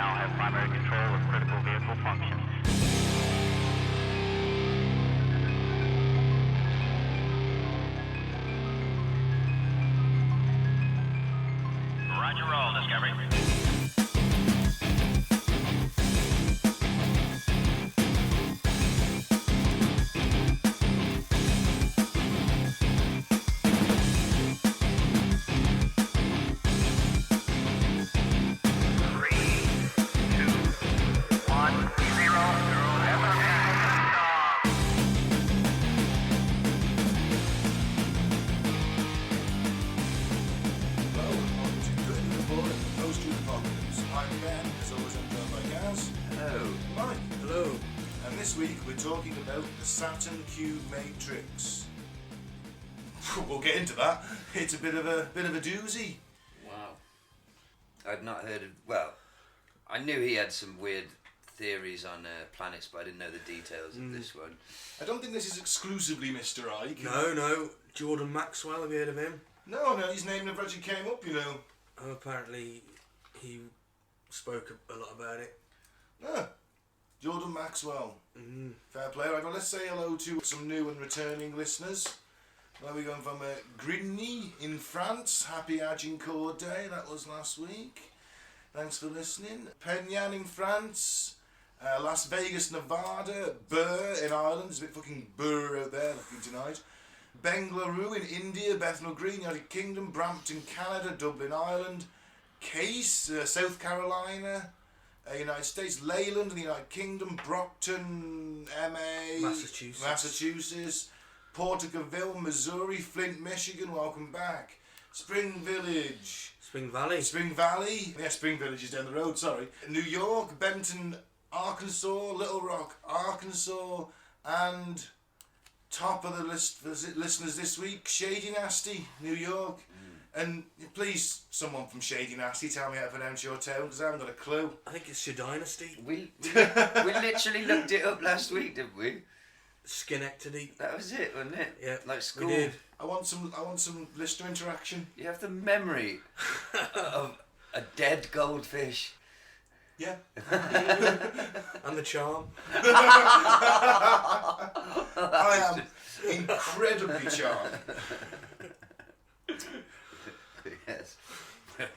now have primary control of critical vehicle functions. Roger, roll, Discovery. This week we're talking about the Saturn Cube Matrix. We'll get into that. It's a bit of a doozy. Wow. I'd not heard of. Well, I knew he had some weird theories on planets, but I didn't know the details of this one. I don't think this is exclusively Mr. Ike. No. Jordan Maxwell, have you heard of him? No, his name never actually came up, you know. Oh, apparently he spoke a lot about it. Ah, Jordan Maxwell. Fair play. Right, well, let's say hello to some new and returning listeners. Where are we going from? Grigny in France. Happy Agincourt Day. That was last week. Thanks for listening. Penyan in France. Las Vegas, Nevada. Burr in Ireland. There's a bit fucking burr out there looking tonight. Bengaluru in India. Bethnal Green, United Kingdom. Brampton, Canada. Dublin, Ireland. Case, South Carolina. United States, Leyland in the United Kingdom, Brockton, MA, Massachusetts, Porterville, Missouri, Flint, Michigan, welcome back. Spring Valley. Yeah, Spring Village is down the road, sorry. New York, Benton, Arkansas, Little Rock, Arkansas, and top of the list for listeners this week, Shady Nasty, New York. And please, someone from Shady Nasty, tell me how to pronounce your town, because I haven't got a clue. I think it's your dynasty. We literally looked it up last week, didn't we? Schenectady. That was it, wasn't it? Yeah, like school. We did. I want some listener interaction. You have the memory of a dead goldfish. Yeah. And the charm. I am incredibly charmed. Yes,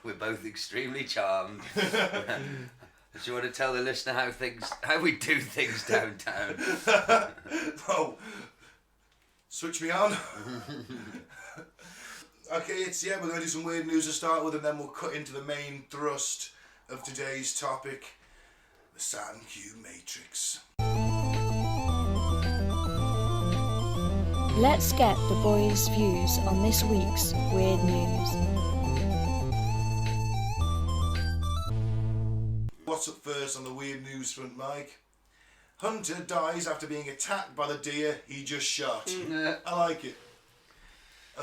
we're both extremely charmed. Do you want to tell the listener how we do things downtown? Oh, switch me on. Okay, we're going to do some weird news to start with, and then we'll cut into the main thrust of today's topic, the Saturn Cube Matrix. Let's get the boys' views on this week's weird news. What's up first on the weird news front, Mike? Hunter dies after being attacked by the deer he just shot. I like it.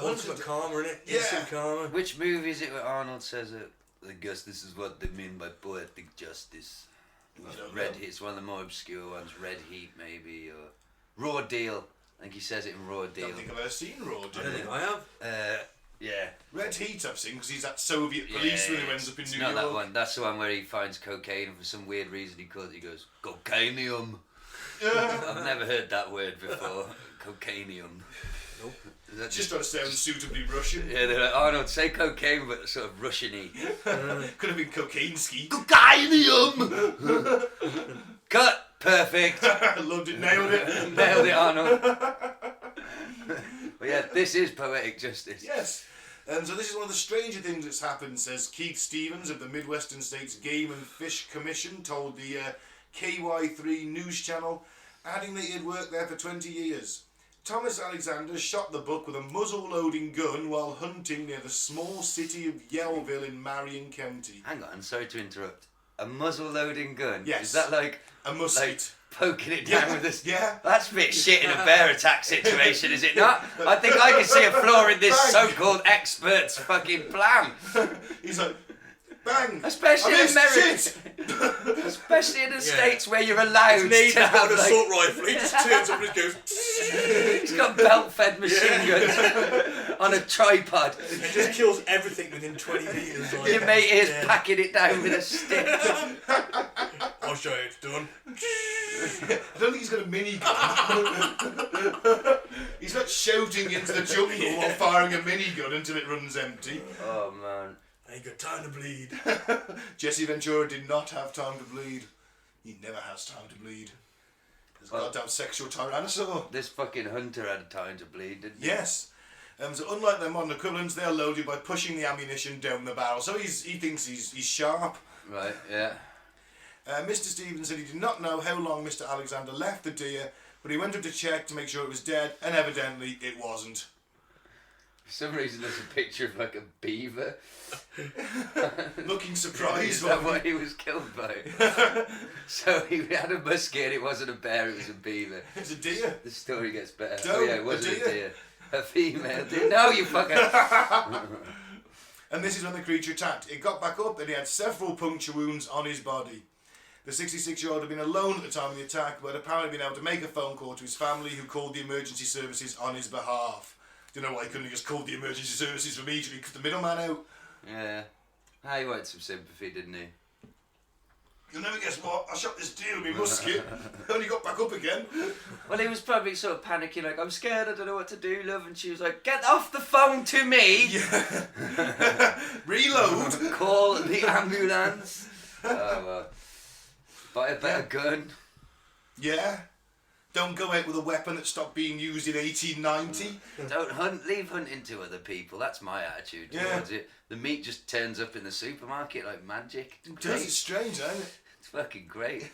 Ultimate karma, innit? Yeah. Instant karma. Which movie is it where Arnold says it? I guess this is what they mean by poetic justice. Red Heat, it's one of the more obscure ones. Red Heat, maybe, or Raw Deal. I think he says it in Raw Deal. I don't think I've ever seen Raw Deal. I don't think I have. Yeah. Red Heat I've seen, because he's that Soviet policeman who ends up in New York. Not that one. That's the one where he finds cocaine, and for some weird reason he goes, cocainium. I've never heard that word before. Cocainium. Nope. Just trying to sound suitably Russian. Yeah, they're like, Arnold, say cocaine, but sort of Russian-y. Could have been cocaine-ski. Cocainium! Cut! Perfect. Loved it, nailed it. Nailed it, Arnold. But yeah, this is poetic justice. Yes. So this is one of the stranger things that's happened, says Keith Stevens of the Midwestern States Game and Fish Commission, told the KY3 news channel, adding that he had worked there for 20 years. Thomas Alexander shot the buck with a muzzle-loading gun while hunting near the small city of Yellville in Marion County. Hang on, sorry to interrupt. A muzzle-loading gun? Yes. Is that like... A musket. Like poking it down with this... Yeah. That's a bit shit in a bear attack situation, is it not? I think I can see a flaw in this so-called expert's fucking plan. He's like, bang! Especially in America. Especially in the States where you're allowed to have an like... assault rifle. He just turns up and just goes... He's got belt-fed machine guns on a tripod. It just kills everything within 20 metres. Like, Your mate is packing it down with a stick. I'll show you it's done. I don't think he's got a minigun. He's not shouting into the jungle while firing a minigun until it runs empty. Oh man. I ain't got time to bleed. Jesse Ventura did not have time to bleed. He never has time to bleed. There's a goddamn sexual tyrannosaur. This fucking hunter had time to bleed, didn't he? Yes. So unlike their modern equivalents, they are loaded by pushing the ammunition down the barrel. So he thinks he's sharp. Right, yeah. Mr. Stevens said he did not know how long Mr. Alexander left the deer, but he went up to check to make sure it was dead, and evidently it wasn't. For some reason there's a picture of like a beaver. Looking surprised. Is that what he was killed by? So he had a muskie and it wasn't a bear, it was a beaver. It's a deer. The story gets better. Don't, oh yeah, it wasn't a deer. A female deer. No, you fucker. And this is when the creature attacked. It got back up and he had several puncture wounds on his body. The 66-year-old had been alone at the time of the attack, but apparently been able to make a phone call to his family, who called the emergency services on his behalf. Do you know why he couldn't have just called the emergency services immediately, cut the middleman out? Yeah. He wanted some sympathy, didn't he? You'll never guess what, I shot this deer with my musket, only got back up again. Well, he was probably sort of panicking, like, I'm scared, I don't know what to do, love. And she was like, get off the phone to me. Yeah. Reload. Call the ambulance. Oh, well. Buy a better gun. Yeah. Don't go out with a weapon that stopped being used in 1890. Don't hunt, leave hunting to other people. That's my attitude towards it. The meat just turns up in the supermarket like magic. It does, it's strange, isn't it? It's fucking great.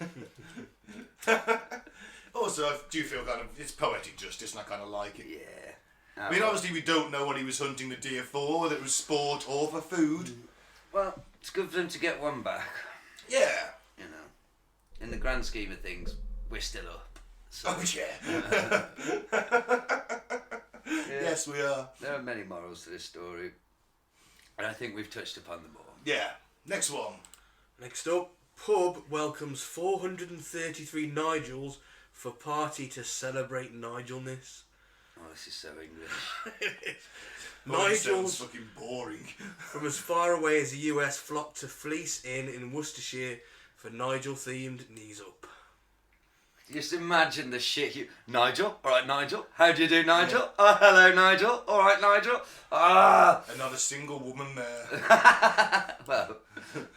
Also, I do feel kind of, it's poetic justice and I kind of like it. Yeah. I mean, obviously we don't know what he was hunting the deer for, whether it was sport or for food. Well, it's good for them to get one back. Yeah. You know, in the grand scheme of things, we're still up. So, Oh, yeah. Yes, we are. There are many morals to this story, and I think we've touched upon them all. Yeah. Next one. Next up, pub welcomes 433 Nigels for party to celebrate Nigelness. Oh, this is so English. Sounds Nigels fucking boring. from as far away as the US flocked to Fleece Inn in Worcestershire for Nigel-themed knees up. Just imagine the shit you... Nigel? Alright, Nigel. How do you do, Nigel? Yeah. Oh, hello, Nigel. Alright, Nigel. Ah! Not a single woman there. Well,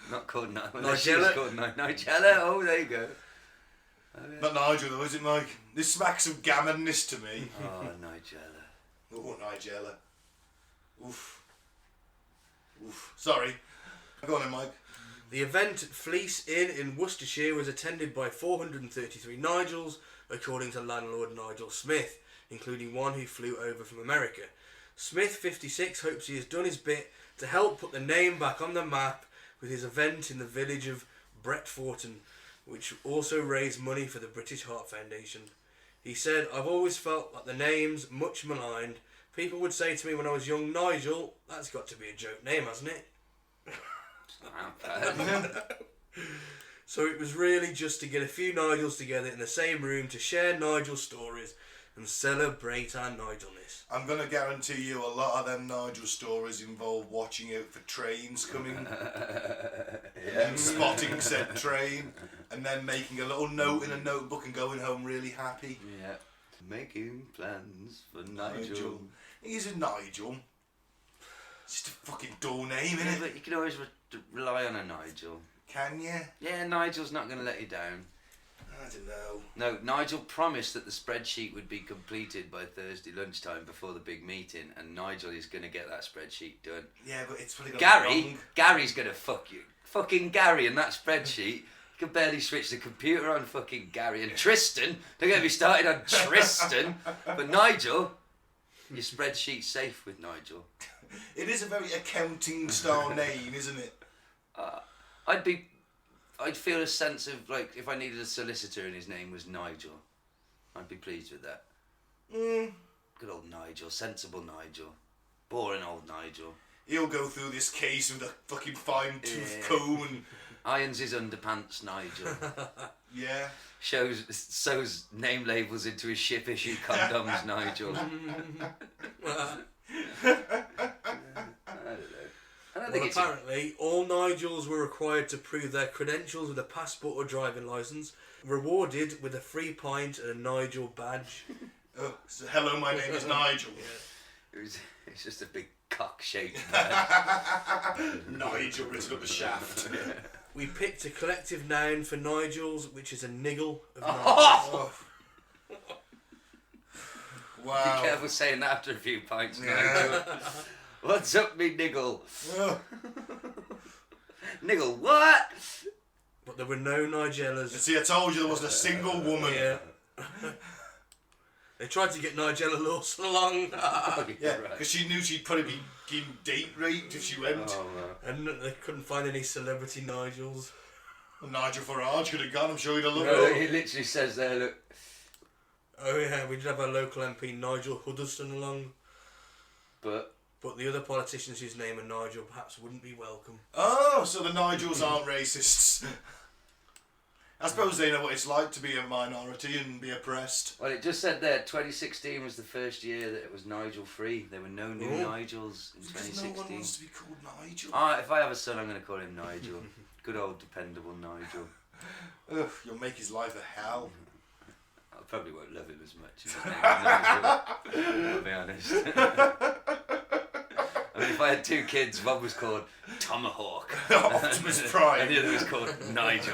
not called Nigella. She was called Nigella. Oh, there you go. Oh, yeah. Not Nigel though, is it, Mike? This smacks of gammonness to me. Oh, Nigella. Oh, Nigella. Oof. Oof. Sorry. Go on then, Mike. The event at Fleece Inn in Worcestershire was attended by 433 Nigels, according to landlord Nigel Smith, including one who flew over from America. Smith, 56, hopes he has done his bit to help put the name back on the map with his event in the village of Bretforton, which also raised money for the British Heart Foundation. He said, I've always felt like the name's much maligned. People would say to me when I was young, Nigel, that's got to be a joke name, hasn't it? So it was really just to get a few Nigels together in the same room to share Nigel stories and celebrate our Nigelness. I'm going to guarantee you a lot of them Nigel stories involve watching out for trains coming and spotting said train and then making a little note in a notebook and going home really happy. Yeah. Making plans for Nigel. He's a Nigel. It's just a fucking dull name, Yeah, innit? but you can always rely on a Nigel. Can you? Yeah, Nigel's not going to let you down. I don't know. No, Nigel promised that the spreadsheet would be completed by Thursday lunchtime before the big meeting, and Nigel is going to get that spreadsheet done. Yeah, but it's probably got wrong. Gary's going to fuck you. Fucking Gary and that spreadsheet. You can barely switch the computer on fucking Gary. And Tristan, they're going to be started on Tristan. But Nigel, your spreadsheet's safe with Nigel. It is a very accounting style name, isn't it? I'd feel a sense of, like, if I needed a solicitor and his name was Nigel, I'd be pleased with that. Good old Nigel, sensible Nigel. Boring old Nigel. He'll go through this case with a fucking fine-tooth comb and... Irons his underpants, Nigel. Yeah. Sews name labels into his ship-issued condoms, Nigel. I don't know. And I think Well, it's apparently, all Nigels were required to prove their credentials with a passport or driving licence, rewarded with a free pint and a Nigel badge. Oh, so hello, my name is Nigel. it's just a big cock-shaped Nigel written up the shaft. We picked a collective noun for Nigels, which is a niggle of Nigels. Oh. Be Wow. careful saying that after a few pints, Yeah. Nigel. What's up, me niggle? Oh. Niggle what? But there were no Nigellas. See, I told you there wasn't a single woman. Yeah. They tried to get Nigella Lawson along. Yeah, because she knew she'd probably be getting date raped if she went. Oh, And they couldn't find any celebrity Nigels. Well, Nigel Farage could have gone, I'm sure he'd have loved no, it. he literally says there, look. Oh yeah, we did have our local MP Nigel Huddleston along. But the other politicians whose name are Nigel perhaps wouldn't be welcome. Oh, so the Nigels aren't racists. I suppose they know what it's like to be a minority and be oppressed. well, it just said there 2016 was the first year that it was Nigel free. There were no new Nigels in Because 2016. no one wants to be called Nigel. If I have a son, I'm going to call him Nigel. Good old dependable Nigel. Ugh, you'll make his life a hell. I probably won't love him as much as his name is Nigel. I'll be honest. I mean, if I had two kids, one was called Tomahawk Optimus Prime. and the other was called Nigel.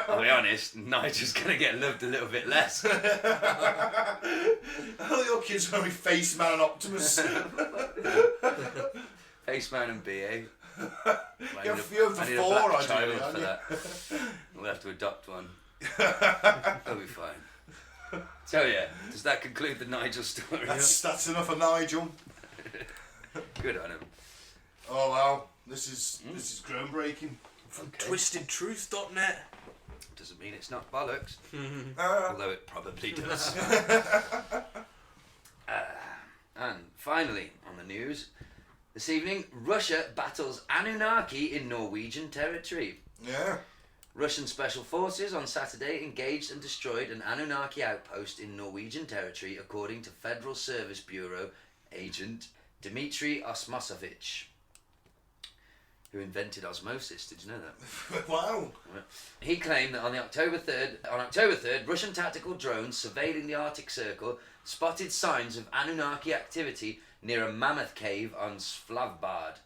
I'll be honest, Nigel's going to get loved a little bit less. Oh, your kids are going to be Face Man and Optimus. Faceman and BA. You're for I need four, a black ideally, child aren't for you? that. We'll have to adopt one. That'll be fine. So yeah, does that conclude the Nigel story? That's enough of Nigel. Good on him. Oh wow, this is groundbreaking. Okay. TwistedTruth.net. Doesn't mean it's not bollocks, Uh, although it probably does. And finally, on the news, this evening, Russia battles Anunnaki in Norwegian territory. yeah. Russian special forces on Saturday engaged and destroyed an Anunnaki outpost in Norwegian territory, according to Federal Service Bureau agent Dmitry Osmosovich, who invented osmosis. Did you know that? Wow. He claimed that on October 3rd, Russian tactical drones surveilling the Arctic Circle spotted signs of Anunnaki activity near a mammoth cave on Svalbard,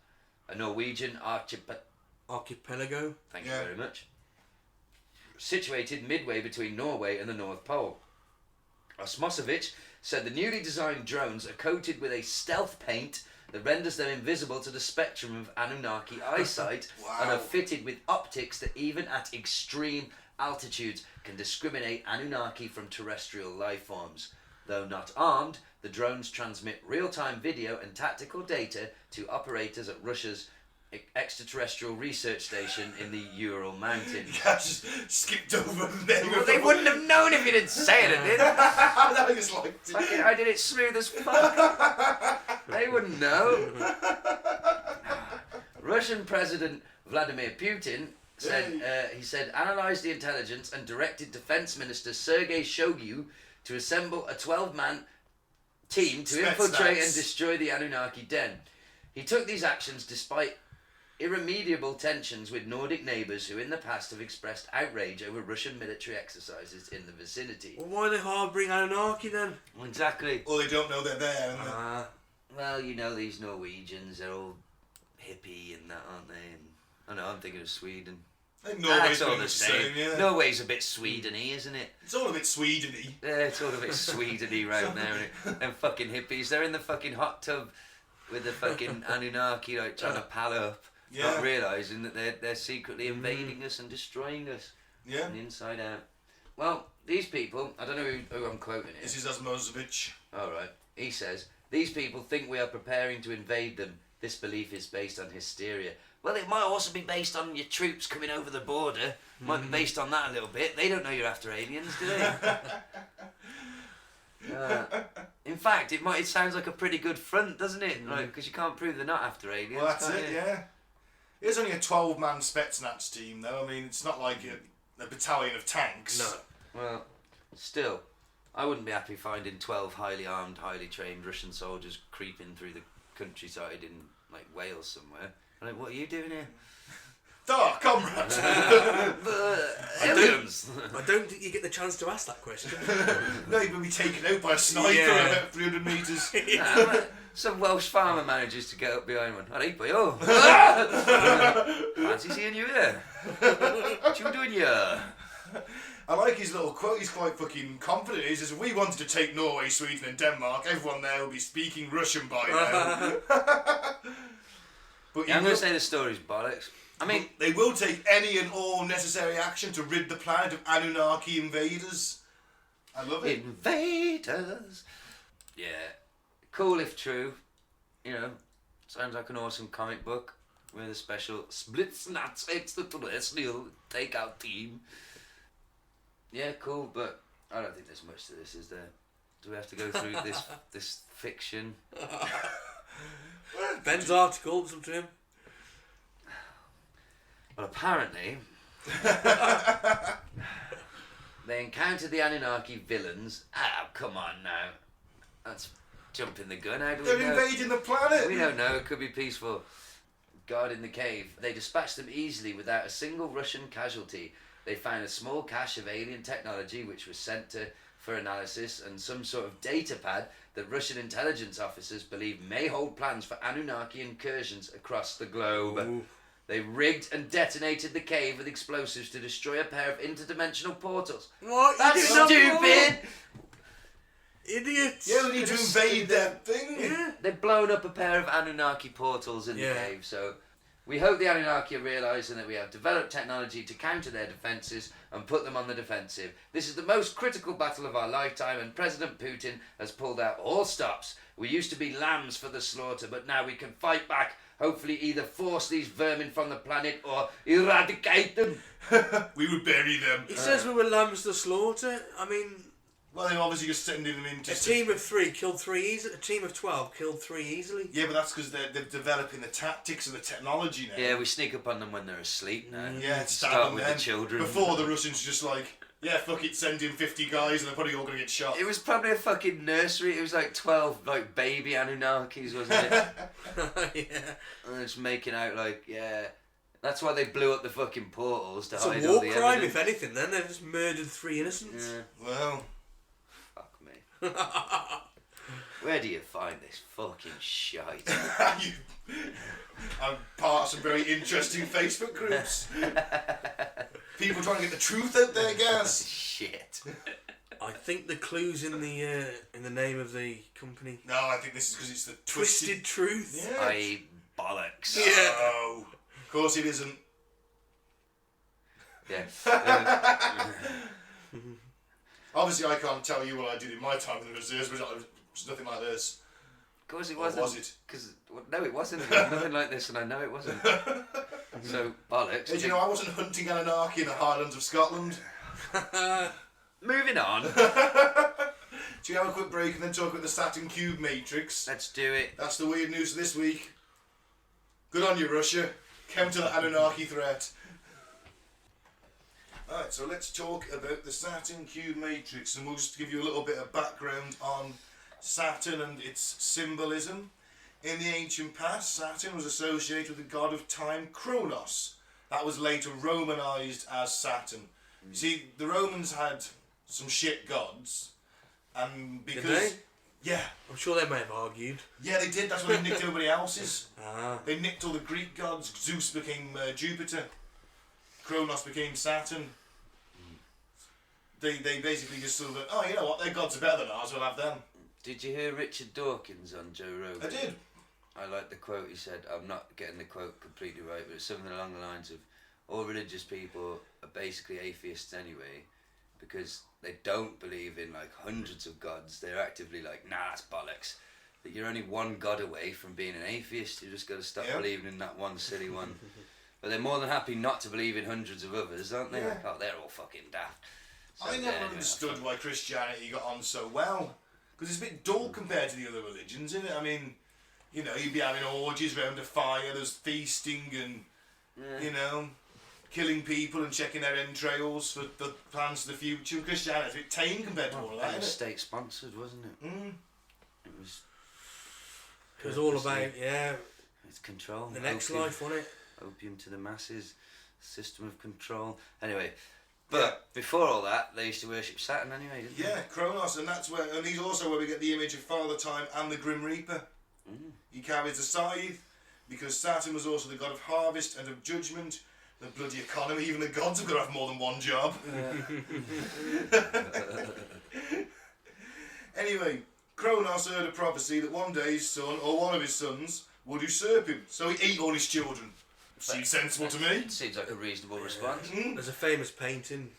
a Norwegian Archipelago. Thank you Yeah. very much. Situated midway between Norway and the North Pole. Osmosovich said the newly designed drones are coated with a stealth paint that renders them invisible to the spectrum of Anunnaki eyesight and are fitted with optics that even at extreme altitudes can discriminate Anunnaki from terrestrial life forms. Though not armed, the drones transmit real-time video and tactical data to operators at Russia's extraterrestrial research station in the Ural Mountains. I just skipped over the name Well, of they the- wouldn't have known if you didn't say it, did they? I just liked it. Fucking, I did it smooth as fuck. They wouldn't know. Russian President Vladimir Putin said he said analysed the intelligence and directed Defence Minister Sergei Shoigu to assemble a 12-man team to infiltrate and destroy the Anunnaki den. He took these actions despite irremediable tensions with Nordic neighbours who in the past have expressed outrage over Russian military exercises in the vicinity. Well, why are they harbouring Anunnaki then? Exactly. Or they don't know they're there. And Well, you know these Norwegians, they're all hippie and that, aren't they? And, I know, I'm thinking of Sweden. I think Norway's That's all pretty the much same. yeah. Norway's a bit Sweden-y, isn't it? It's all a bit Sweden-y. Yeah, it's all a bit Sweden-y round there, isn't it? Them fucking hippies, they're in the fucking hot tub with the fucking Anunnaki, like, trying to pal up, not realising that they're secretly invading us and destroying us from the inside out. Well, these people, I don't know who I'm quoting here. This is Osmosovich. Alright. He says, these people think we are preparing to invade them. This belief is based on hysteria. Well, it might also be based on your troops coming over the border. Might be based on that a little bit. They don't know you're after aliens, do they? In fact, it sounds like a pretty good front, doesn't it? Because you can't prove they're not after aliens. Well, that's can it, you? yeah. It's only a 12-man Spetsnaz team, though. I mean, it's not like a battalion of tanks. No. Well, still, I wouldn't be happy finding 12 highly armed, highly trained Russian soldiers creeping through the countryside in, like, Wales somewhere. Like, what are you doing here? Comrade! Aliens! I don't think you get the chance to ask that question. No, you'd be taken out by a sniper Yeah. at about 300 metres. Some Welsh farmer manages to get up behind one. Alright, boy, oh. Fancy seeing you here. What you doing here? I like his little quote. He's quite fucking confident. He says, if we wanted to take Norway, Sweden and Denmark, everyone there will be speaking Russian by now. But Yeah, I'm going to say the story's bollocks. I mean, they will take any and all necessary action to rid the planet of Anunnaki invaders. I love it. invaders. Yeah. Cool if true. You know, sounds like an awesome comic book with a special Splitsnats extraterrestrial takeout team. Yeah, cool, but I don't think there's much to this, is there? Do we have to go through this fiction? Ben's article, it's up to him. Well, apparently, they encountered the Anunnaki villains. Oh, come on now. That's jumping the gun. How do we They're know? invading the planet. We don't know. It could be peaceful. Guarding the cave. They dispatched them easily without a single Russian casualty. They found a small cache of alien technology which was sent for analysis, and some sort of data pad that Russian intelligence officers believe may hold plans for Anunnaki incursions across the globe. Ooh. They rigged and detonated the cave with explosives to destroy a pair of interdimensional portals. What? That's You did not stupid! Idiots! Yeah, we need to invade that thing. Yeah. They've blown up a pair of Anunnaki portals in the cave, so we hope the Anunnaki are realising that we have developed technology to counter their defences and put them on the defensive. This is the most critical battle of our lifetime, and President Putin has pulled out all stops. We used to be lambs for the slaughter, but now we can fight back. Hopefully either force these vermin from the planet or eradicate them. We would bury them. He says we were lambs to slaughter. I mean, Well, they're obviously just sending them into... a team of 3 killed 3 easily. A team of 12 killed 3 easily. Yeah, but that's because they're developing the tactics and the technology now. Yeah, we sneak up on them when they're asleep now. Yeah, Start stab them with then. the children. Before the Russians just like, yeah, fuck it, send in 50 guys and they're probably all going to get shot. It was probably a fucking nursery. It was like 12 like baby Anunnakis, wasn't it? Yeah. And it's making out like, yeah. That's why they blew up the fucking portals to It's a hide all war the crime, evidence. if anything, then. They've just murdered 3 innocents. Yeah. Well, Fuck me. Where do you find this fucking shite? I'm part of some very interesting Facebook groups. People trying to get the truth out there, Gaz. Shit. I think the clue's in the name of the company. No, I think this is because it's the Twisted Truth. Yeah. I bollocks. Yeah. No. Of course it isn't. Yeah. Obviously, I can't tell you what I did in my time in the reserves, but it was nothing like this. Of course it Or wasn't. was it? Cause, well, no, it wasn't. It was nothing like this, and I know it wasn't. So, bollocks. Did you know I wasn't hunting Anunnaki in the Highlands of Scotland? Moving on. Do you have a quick break and then talk about the Saturn Cube Matrix? Let's do it. That's the weird news this week. Good on you, Russia. Counter the Anunnaki threat. Alright, so let's talk about the Saturn Cube Matrix, and we'll just give you a little bit of background on Saturn and its symbolism. In the ancient past, Saturn was associated with the god of time, Kronos. That was later Romanized as Saturn. You see, the Romans had some shit gods, and because... Did they? Yeah. I'm sure they may have argued. Yeah, they did. That's why they nicked everybody else's. Ah. They nicked all the Greek gods. Zeus became Jupiter. Kronos became Saturn. They basically just sort of, oh, you know what, their gods are better than ours, we'll have them. Did you hear Richard Dawkins on Joe Rogan? I did. I like the quote he said. I'm not getting the quote completely right, but it's something along the lines of all religious people are basically atheists anyway, because they don't believe in like hundreds of gods. They're actively like, nah, that's bollocks. That you're only one god away from being an atheist. You just got to stop believing in that one silly one. But they're more than happy not to believe in hundreds of others, aren't they? Yeah. Like, oh, they're all fucking daft. So, I never anyway, understood why Christianity got on so well. Because it's a bit dull compared to the other religions, isn't it? I mean, you know, you'd be having orgies around a fire, there's feasting and, you know, killing people and checking their entrails for the plans for the future. Christianity's a bit tame compared to all of that, It was isn't it? state sponsored, wasn't it? Mm. It was. It was all about, yeah. It's control. The next Opium. life, wasn't it? Opium to the masses. System of control. Anyway, but before all that, they used to worship Saturn anyway, didn't they? Yeah, Kronos, and he's also where we get the image of Father Time and the Grim Reaper. He carries the scythe, because Saturn was also the god of harvest and of judgment, the bloody economy. Even the gods have got to have more than one job. Anyway, Kronos heard a prophecy that one day his son, or one of his sons, would usurp him, so he ate all his children. Seems sensible to me. Seems like a reasonable response. There's a famous painting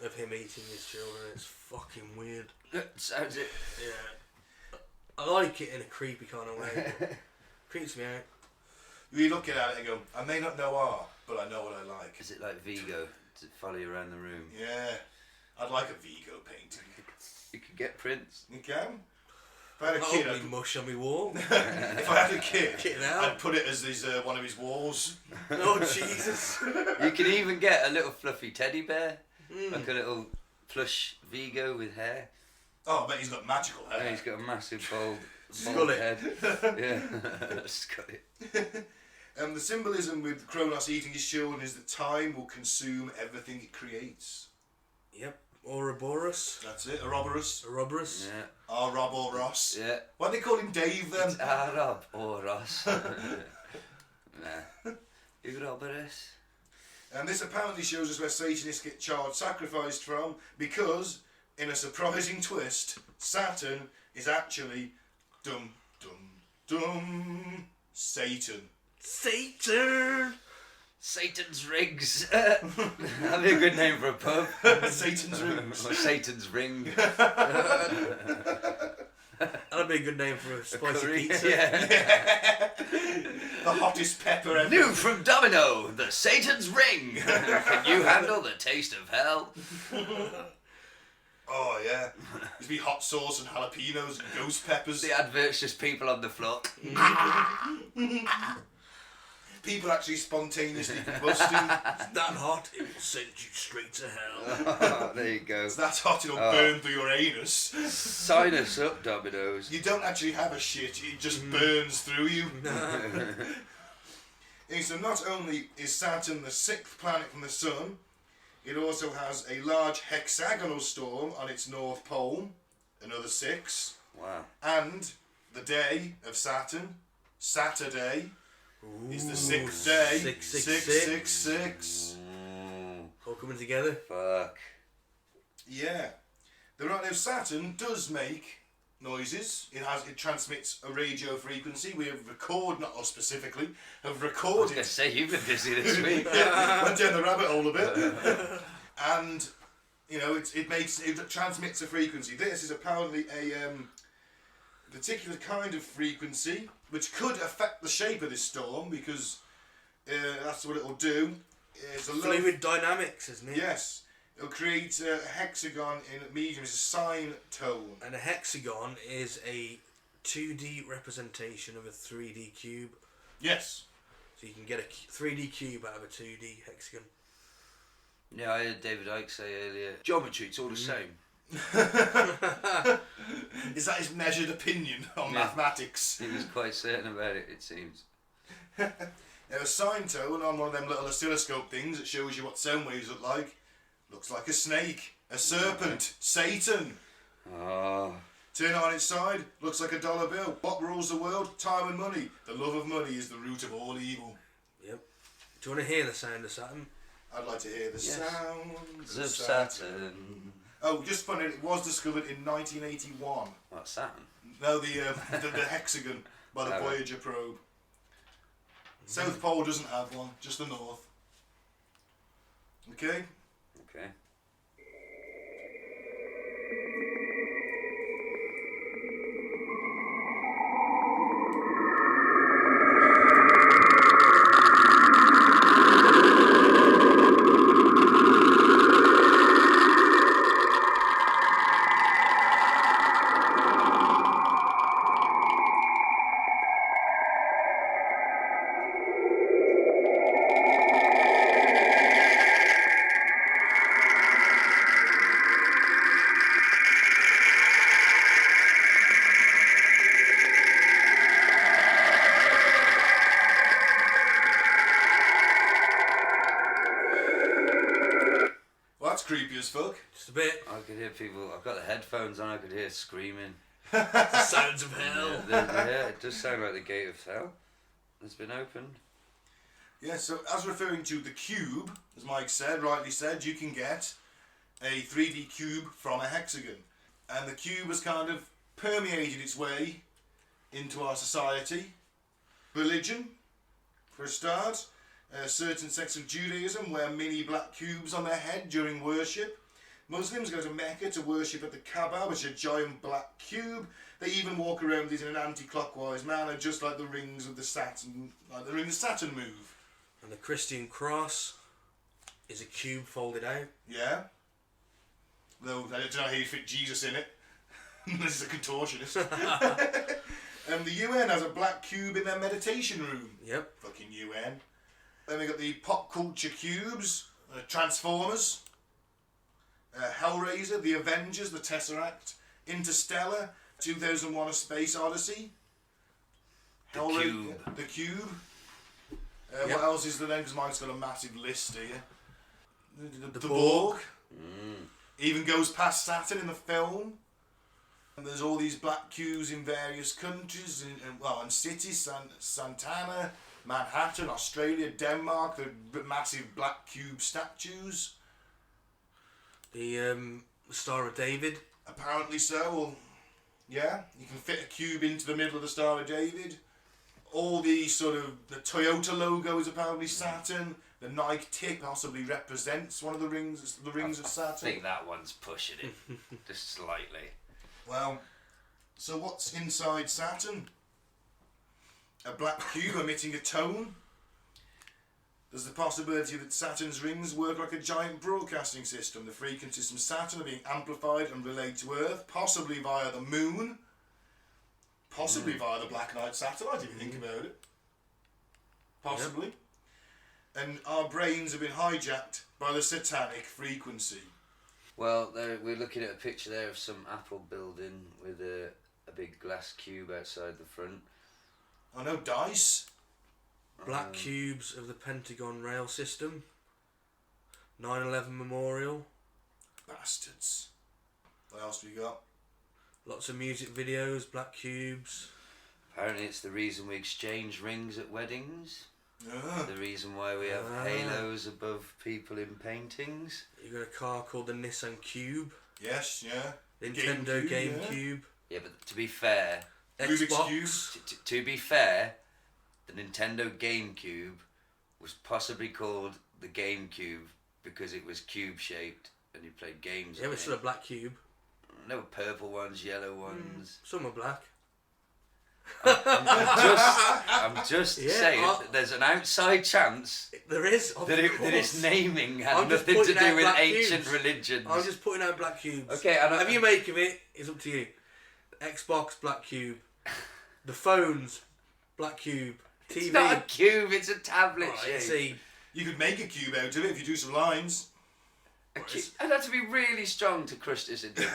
of him eating his children. It's fucking weird. Sounds it. Yeah. I like it in a creepy kind of way. Creeps me out. You look at it and go, I may not know art, but I know what I like. Is it like Vigo to follow you around the room? Yeah, I'd like a Vigo painting. You could get prints. You can? If I had a That'll kid, be mush on my wall. if I had a kid, Get it out. I'd put it as one of his walls. Oh, Jesus. You can even get a little fluffy teddy bear, like a little plush Vigo with hair. Oh, I bet he's got magical hair. Yeah, he's got a massive bald Skullet. head. Yeah, skullet. The symbolism with Kronos eating his children is that time will consume everything it creates. Yep. Ouroboros. That's it, Ouroboros. Ouroboros. Yeah, Ouroboros. yeah. Why do they call him Dave then? It's Arab or Ross. Nah. Ouroboros. And this apparently shows us where Satanists get child sacrificed from, because, in a surprising twist, Saturn is actually Satan. Satan! Satan's Rigs. That'd be a good name for a pub. Satan's Rings. Or Satan's Ring. That'd be a good name for a spicy Curry. pizza. Yeah. The hottest pepper ever. New from Domino, the Satan's Ring. Can you handle the taste of hell? Oh yeah. There'd be hot sauce and jalapenos and ghost peppers. The advert's just people on the floor. People actually spontaneously combusting. It's that hot, it will send you straight to hell. Oh, there you go. It's that hot it'll burn through your anus. Sign us up, Domino's. You don't actually have a shit, it just burns through you. And so not only is Saturn the 6th planet from the Sun, it also has a large hexagonal storm on its north pole, another 6. Wow. And the day of Saturn, Saturday, is the 6th day. 666. 666. All coming together. Fuck. Yeah. Now Saturn does make noises. It transmits a radio frequency. We have not us specifically, have I was recorded. going to say, you've been busy this week. Went down the rabbit hole a bit. And, it transmits a frequency. This is apparently a particular kind of frequency which could affect the shape of this storm, because that's what it'll do. It's a Fluid dynamics, isn't it? Yes. It'll create a hexagon in medium. It's a sine tone. And a hexagon is a 2D representation of a 3D cube. Yes. So you can get a 3D cube out of a 2D hexagon. Yeah, I heard David Icke say earlier, geometry, it's all the same. Is that his measured opinion on Yeah. mathematics? He was quite certain about it, it seems. Now a sine tone on one of them little oscilloscope things that shows you what sound waves look like. Looks like a snake, a serpent, Satan. Oh. Turn it on its side, looks like a dollar bill. What rules the world? Time and money. The love of money is the root of all evil. Yep. Do you want to hear the sound of Saturn? I'd like to hear the Yes. sounds Of Saturn. Oh, just funny, it was discovered in 1981. What, Saturn? No, the hexagon by the Oh, right. Voyager probe. South Pole doesn't have one, just the North. Okay? Okay. creepy as fuck. Just a bit. I could hear people. I've got the headphones on. I could hear screaming. The sounds of hell. Yeah, it does sound like the gate of hell has been opened. Yeah, so as referring to the cube, as Mike said, rightly said, you can get a 3D cube from a hexagon. And the cube has kind of permeated its way into our society. Religion, for a start. Certain sects of Judaism wear mini black cubes on their head during worship. Muslims go to Mecca to worship at the Kaaba, which is a giant black cube. They even walk around it in an anti-clockwise manner, just like the rings of the Saturn, like the rings of Saturn move. And the Christian cross is a cube folded out. Yeah. Though I don't know how you fit Jesus in it. This is a contortionist. The UN has a black cube in their meditation room. Yep. Fucking UN. Then we got the pop culture cubes, Transformers, Hellraiser, The Avengers, The Tesseract, Interstellar, 2001: A Space Odyssey. The Cube. The Cube. What else is there then? Because mine's got a massive list here. The Borg. Even goes past Saturn in the film. And there's all these black cubes in various countries, and cities, Santana, Manhattan, Australia, Denmark, the massive black cube statues. The Star of David. Apparently so. Well, yeah, you can fit a cube into the middle of the Star of David. All the the Toyota logo is apparently Saturn. The Nike tip possibly represents one of the rings of Saturn. I think that one's pushing it just slightly. Well, so what's inside Saturn? A black cube emitting a tone. There's the possibility that Saturn's rings work like a giant broadcasting system. The frequencies from Saturn are being amplified and relayed to Earth, possibly via the moon, possibly via the Black Knight satellite, if you think about it. Possibly. Yep. And our brains have been hijacked by the satanic frequency. Well, we're looking at a picture there of some Apple building with a big glass cube outside the front. Oh no, dice. Black cubes of the Pentagon rail system. 9/11 memorial. Bastards. What else we got? Lots of music videos, black cubes. Apparently it's the reason we exchange rings at weddings. The reason why we have halos above people in paintings. You got a car called the Nissan Cube. Yes, yeah. Nintendo GameCube. Yeah, but to be fair, Xbox. To be fair, the Nintendo GameCube was possibly called the GameCube because it was cube shaped and you played games. Yeah, but it's still a black cube. There were purple ones, yellow ones. Some are black. I'm just saying that there's an outside chance there is that its naming had nothing to do with ancient religions. I'm just putting out black cubes. Okay, whatever you make of it is up to you. The Xbox, black cube. The phones, black cube. TV. It's not a cube, it's a tablet shape. See, you could make a cube out of it if you do some lines. I'd have to be really strong to crush this into a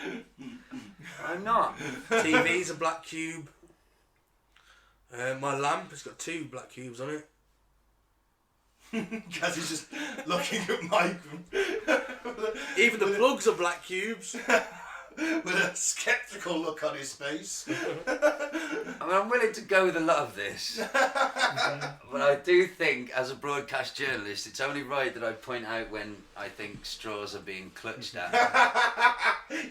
cube. I'm not. TV's a black cube. My lamp has got 2 black cubes on it. Because he's just looking at Mike. Even the plugs are black cubes. With a sceptical look on his face. I mean, I'm willing to go with a lot of this. But I do think, as a broadcast journalist, it's only right that I point out when I think straws are being clutched at.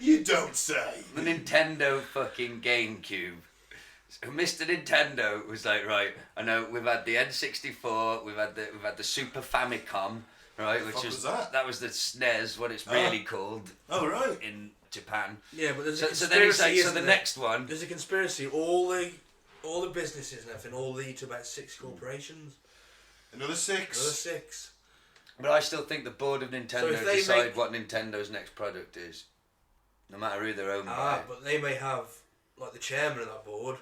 You don't say. The Nintendo fucking GameCube. So Mr. Nintendo was like, right, I know we've had the N64, we've had the Super Famicom, right, which was that? That was the SNES, what it's really called. Oh right. In Japan. Yeah, but there's a so then he's like, conspiracy. so the next one. There's a conspiracy. All the businesses and everything all lead to about 6 corporations. Another 6. Another 6. But I still think the board of Nintendo decide what Nintendo's next product is, no matter who they're owned by. But they may have, like the chairman of that board,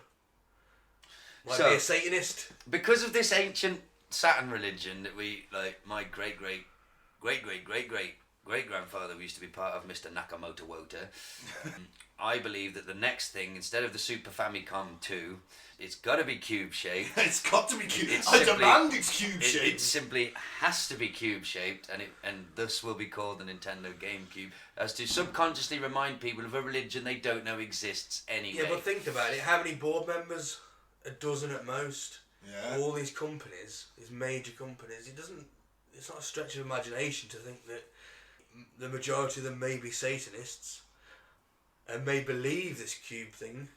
might So, be a Satanist. Because of this ancient Saturn religion that we, like, my great-grandfather who used to be part of Mr. Nakamoto Wota, I believe that the next thing, instead of the Super Famicom 2, it's got to be cube-shaped. It's got to be cube. I demand it's cube-shaped. It simply has to be cube-shaped, and thus will be called the Nintendo GameCube, as to subconsciously remind people of a religion they don't know exists anyway. Yeah, but think about it. How many board members? A dozen at most. Yeah. All these companies, these major companies, it's not a stretch of imagination to think that the majority of them may be Satanists and may believe this cube thing.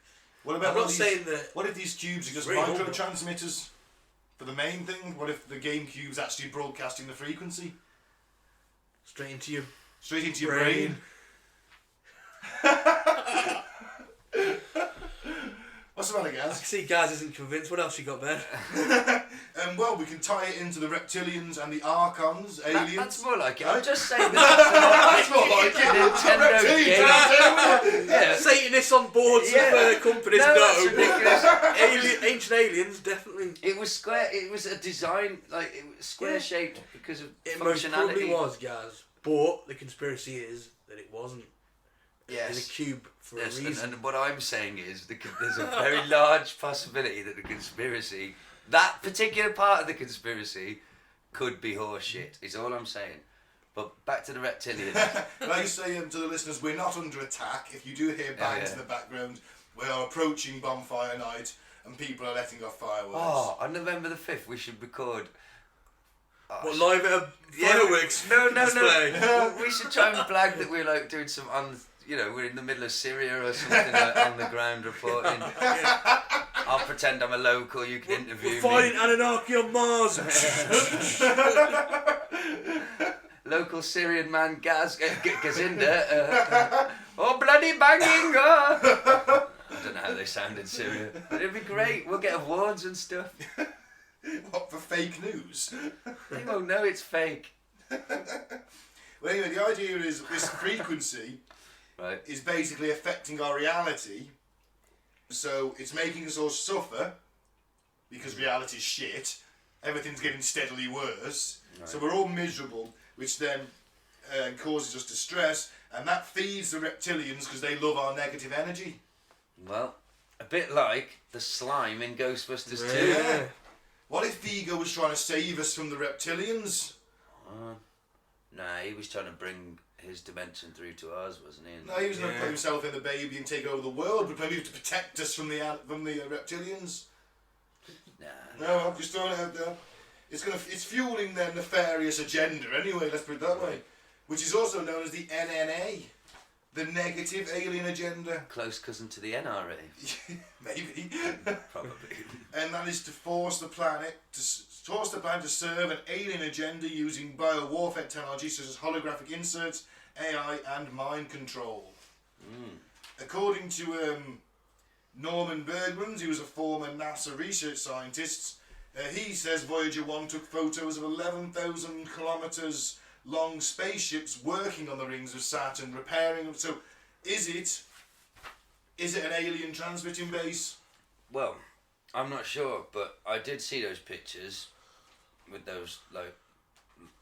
What about I'm not saying that. What if these cubes are just really microtransmitters for the main thing? What if the GameCube's actually broadcasting the frequency Straight into your brain? What's the matter, I Gaz? can see Gaz isn't convinced. What else you got there? Well, we can tie it into the reptilians and the archons, aliens. That's more like it. Right? I'm just saying that's That's more like it. Nintendo Reptilians game. out there, isn't it? Yeah. Satanists on boards Yeah. of companies, No, no. that's ridiculous. Ancient aliens, definitely. It was square. It was a design like it was square shaped because of It most probably functionality. was, Gaz. But the conspiracy is that it wasn't. Yes. It's a cube for Yes, a reason. and what I'm saying is there's a very large possibility that the conspiracy, that particular part of the conspiracy, could be horseshit. Is all I'm saying. But back to the reptilians. Like I say to the listeners, we're not under attack. If you do hear bangs in the background, we are approaching bonfire night and people are letting off fireworks. Oh, on November the 5th, we should record. What, live at a fireworks No. display? Well, we should try and flag that we're like doing some we're in the middle of Syria or something like, on the ground reporting. I'll pretend I'm a local. You can interview We're fighting me. Anunnaki on Mars. Local Syrian man Gaz Gazinda. Oh, bloody banging! I don't know how they sound in Syria. But it'd be great. We'll get awards and stuff. What, for fake news? They won't know it's fake. Well, anyway, the idea is this frequency Right. is basically affecting our reality. So it's making us all suffer because reality's shit. Everything's getting steadily worse. Right. So we're all miserable, which then causes us distress, and that feeds the reptilians because they love our negative energy. Well, a bit like the slime in Ghostbusters 2. Yeah. What if Vigo was trying to save us from the reptilians? Nah, he was trying to bring his dimension through to ours, wasn't he? No, he was going to put himself in the baby and take over the world, but maybe to protect us from the reptilians. Nah. No, I'm just throwing it out there. It's fueling their nefarious agenda anyway. Let's put it that way, which is also known as the NNA, the negative alien agenda. Close cousin to the NRA. Maybe. Probably. And that is to force the planet to serve an alien agenda using biowarfare technology such as holographic inserts, AI, and mind control. According to Norman Bergmans, who was a former NASA research scientist, he says Voyager 1 took photos of 11,000 kilometres long spaceships working on the rings of Saturn, repairing them. So, is it an alien transmitting base? Well, I'm not sure, but I did see those pictures with those like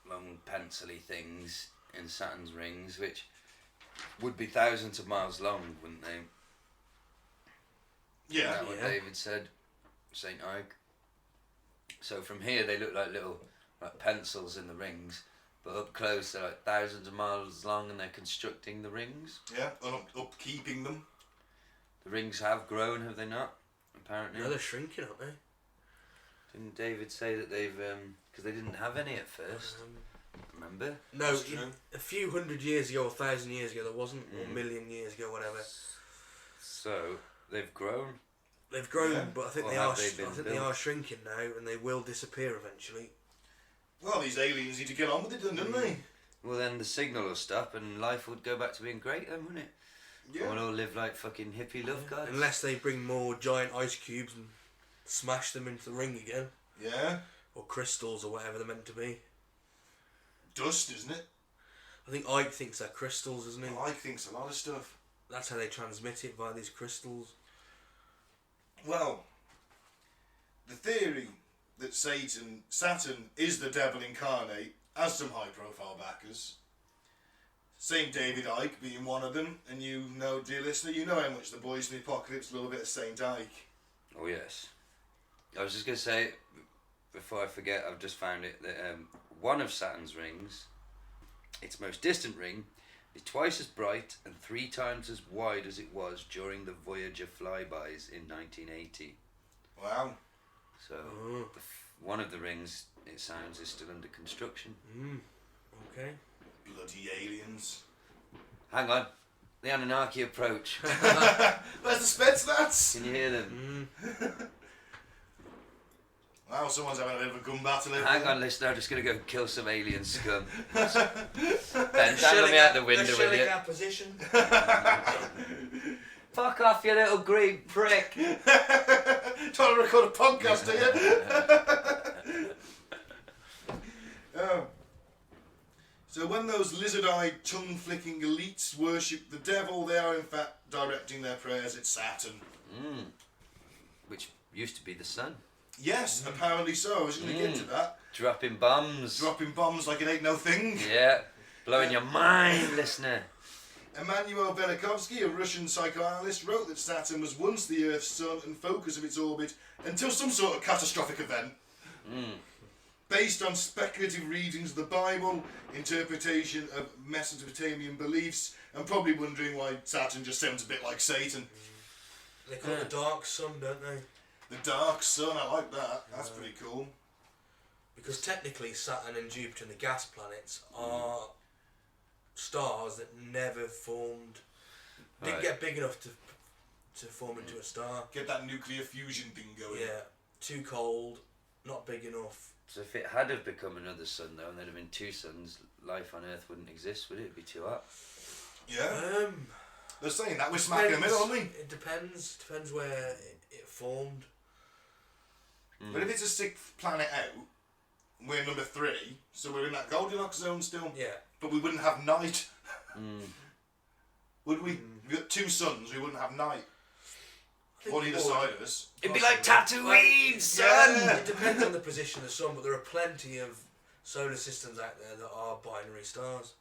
long pencil-y things in Saturn's rings, which would be thousands of miles long, wouldn't they? Yeah. Isn't that what David said? St. Ike. So from here they look like little like pencils in the rings, but up close they're like thousands of miles long, and they're constructing the rings. Yeah, and upkeeping them. The rings have grown, have they not? Apparently. No, they're shrinking, aren't they? Didn't David say that they've because they didn't have any at first? Remember? No, That's true. a few hundred years ago, 1,000 years ago, there wasn't, or a million years ago, whatever. So they've grown. They've grown, Yeah. but I think Or they have are. they been I think they built? are shrinking now, and they will disappear eventually. Well, these aliens need to get on with it, don't they? Well, then the signal will stop, and life would go back to being great, then, wouldn't it? Yeah. We'll all live like fucking hippie love gods. Unless they bring more giant ice cubes and smash them into the ring again, Yeah. or crystals, or whatever they're meant to be. Dust, isn't it? I think Ike thinks they're crystals, isn't he? Ike thinks a lot of stuff. That's how they transmit it, via these crystals. Well, the theory that Saturn is the devil incarnate has some high-profile backers. Saint David Icke being one of them, and you know, dear listener, you know how much the boys in the apocalypse love a bit of Saint Icke. Oh yes. I was just going to say, before I forget, I've just found it, that one of Saturn's rings, its most distant ring, is twice as bright and 3 times as wide as it was during the Voyager flybys in 1980. Wow. So, one of the rings, it sounds, is still under construction. Okay. Bloody aliens. Hang on. The Anunnaki approach. Where's the Spetsnaz? Can you hear them? Wow, someone's having a bit of a gun battle. Hang on, listener, I'm just going to go kill some alien scum. Ben, dangle me out the window, will you? Our position. Fuck off, you little green prick. Trying to record a podcast, are you? Oh. So when those lizard-eyed, tongue-flicking elites worship the devil, they are in fact directing their prayers at Saturn. Which used to be the sun. Yes, apparently so. I was going to get to that. Dropping bombs. Dropping bombs like it ain't no thing. Yeah. Blowing your mind, listener. Emanuel Velikovsky, a Russian psychoanalyst, wrote that Saturn was once the Earth's sun and focus of its orbit until some sort of catastrophic event. Based on speculative readings of the Bible, interpretation of Mesopotamian beliefs, and probably wondering why Saturn just sounds a bit like Satan. They call it the dark sun, don't they? The dark sun, I like that. That's pretty cool. Because technically Saturn and Jupiter and the gas planets are stars that never formed. Didn't get big enough to form into a star. Get that nuclear fusion thing going. Yeah, too cold, not big enough. So if it had have become another sun, though, and there'd have been 2 suns, life on Earth wouldn't exist, would it? It'd be too hot. Yeah. They're saying that we're smack in the middle, aren't we? It depends where it formed. But if it's a 6th planet out, we're number 3, so we're in that Goldilocks zone still. Yeah. But we wouldn't have night. Would we? If we got 2 suns, we wouldn't have night. On either side of us. It'd be like Tatooine, son! Yeah. It depends on the position of the sun, but there are plenty of solar systems out there that are binary stars.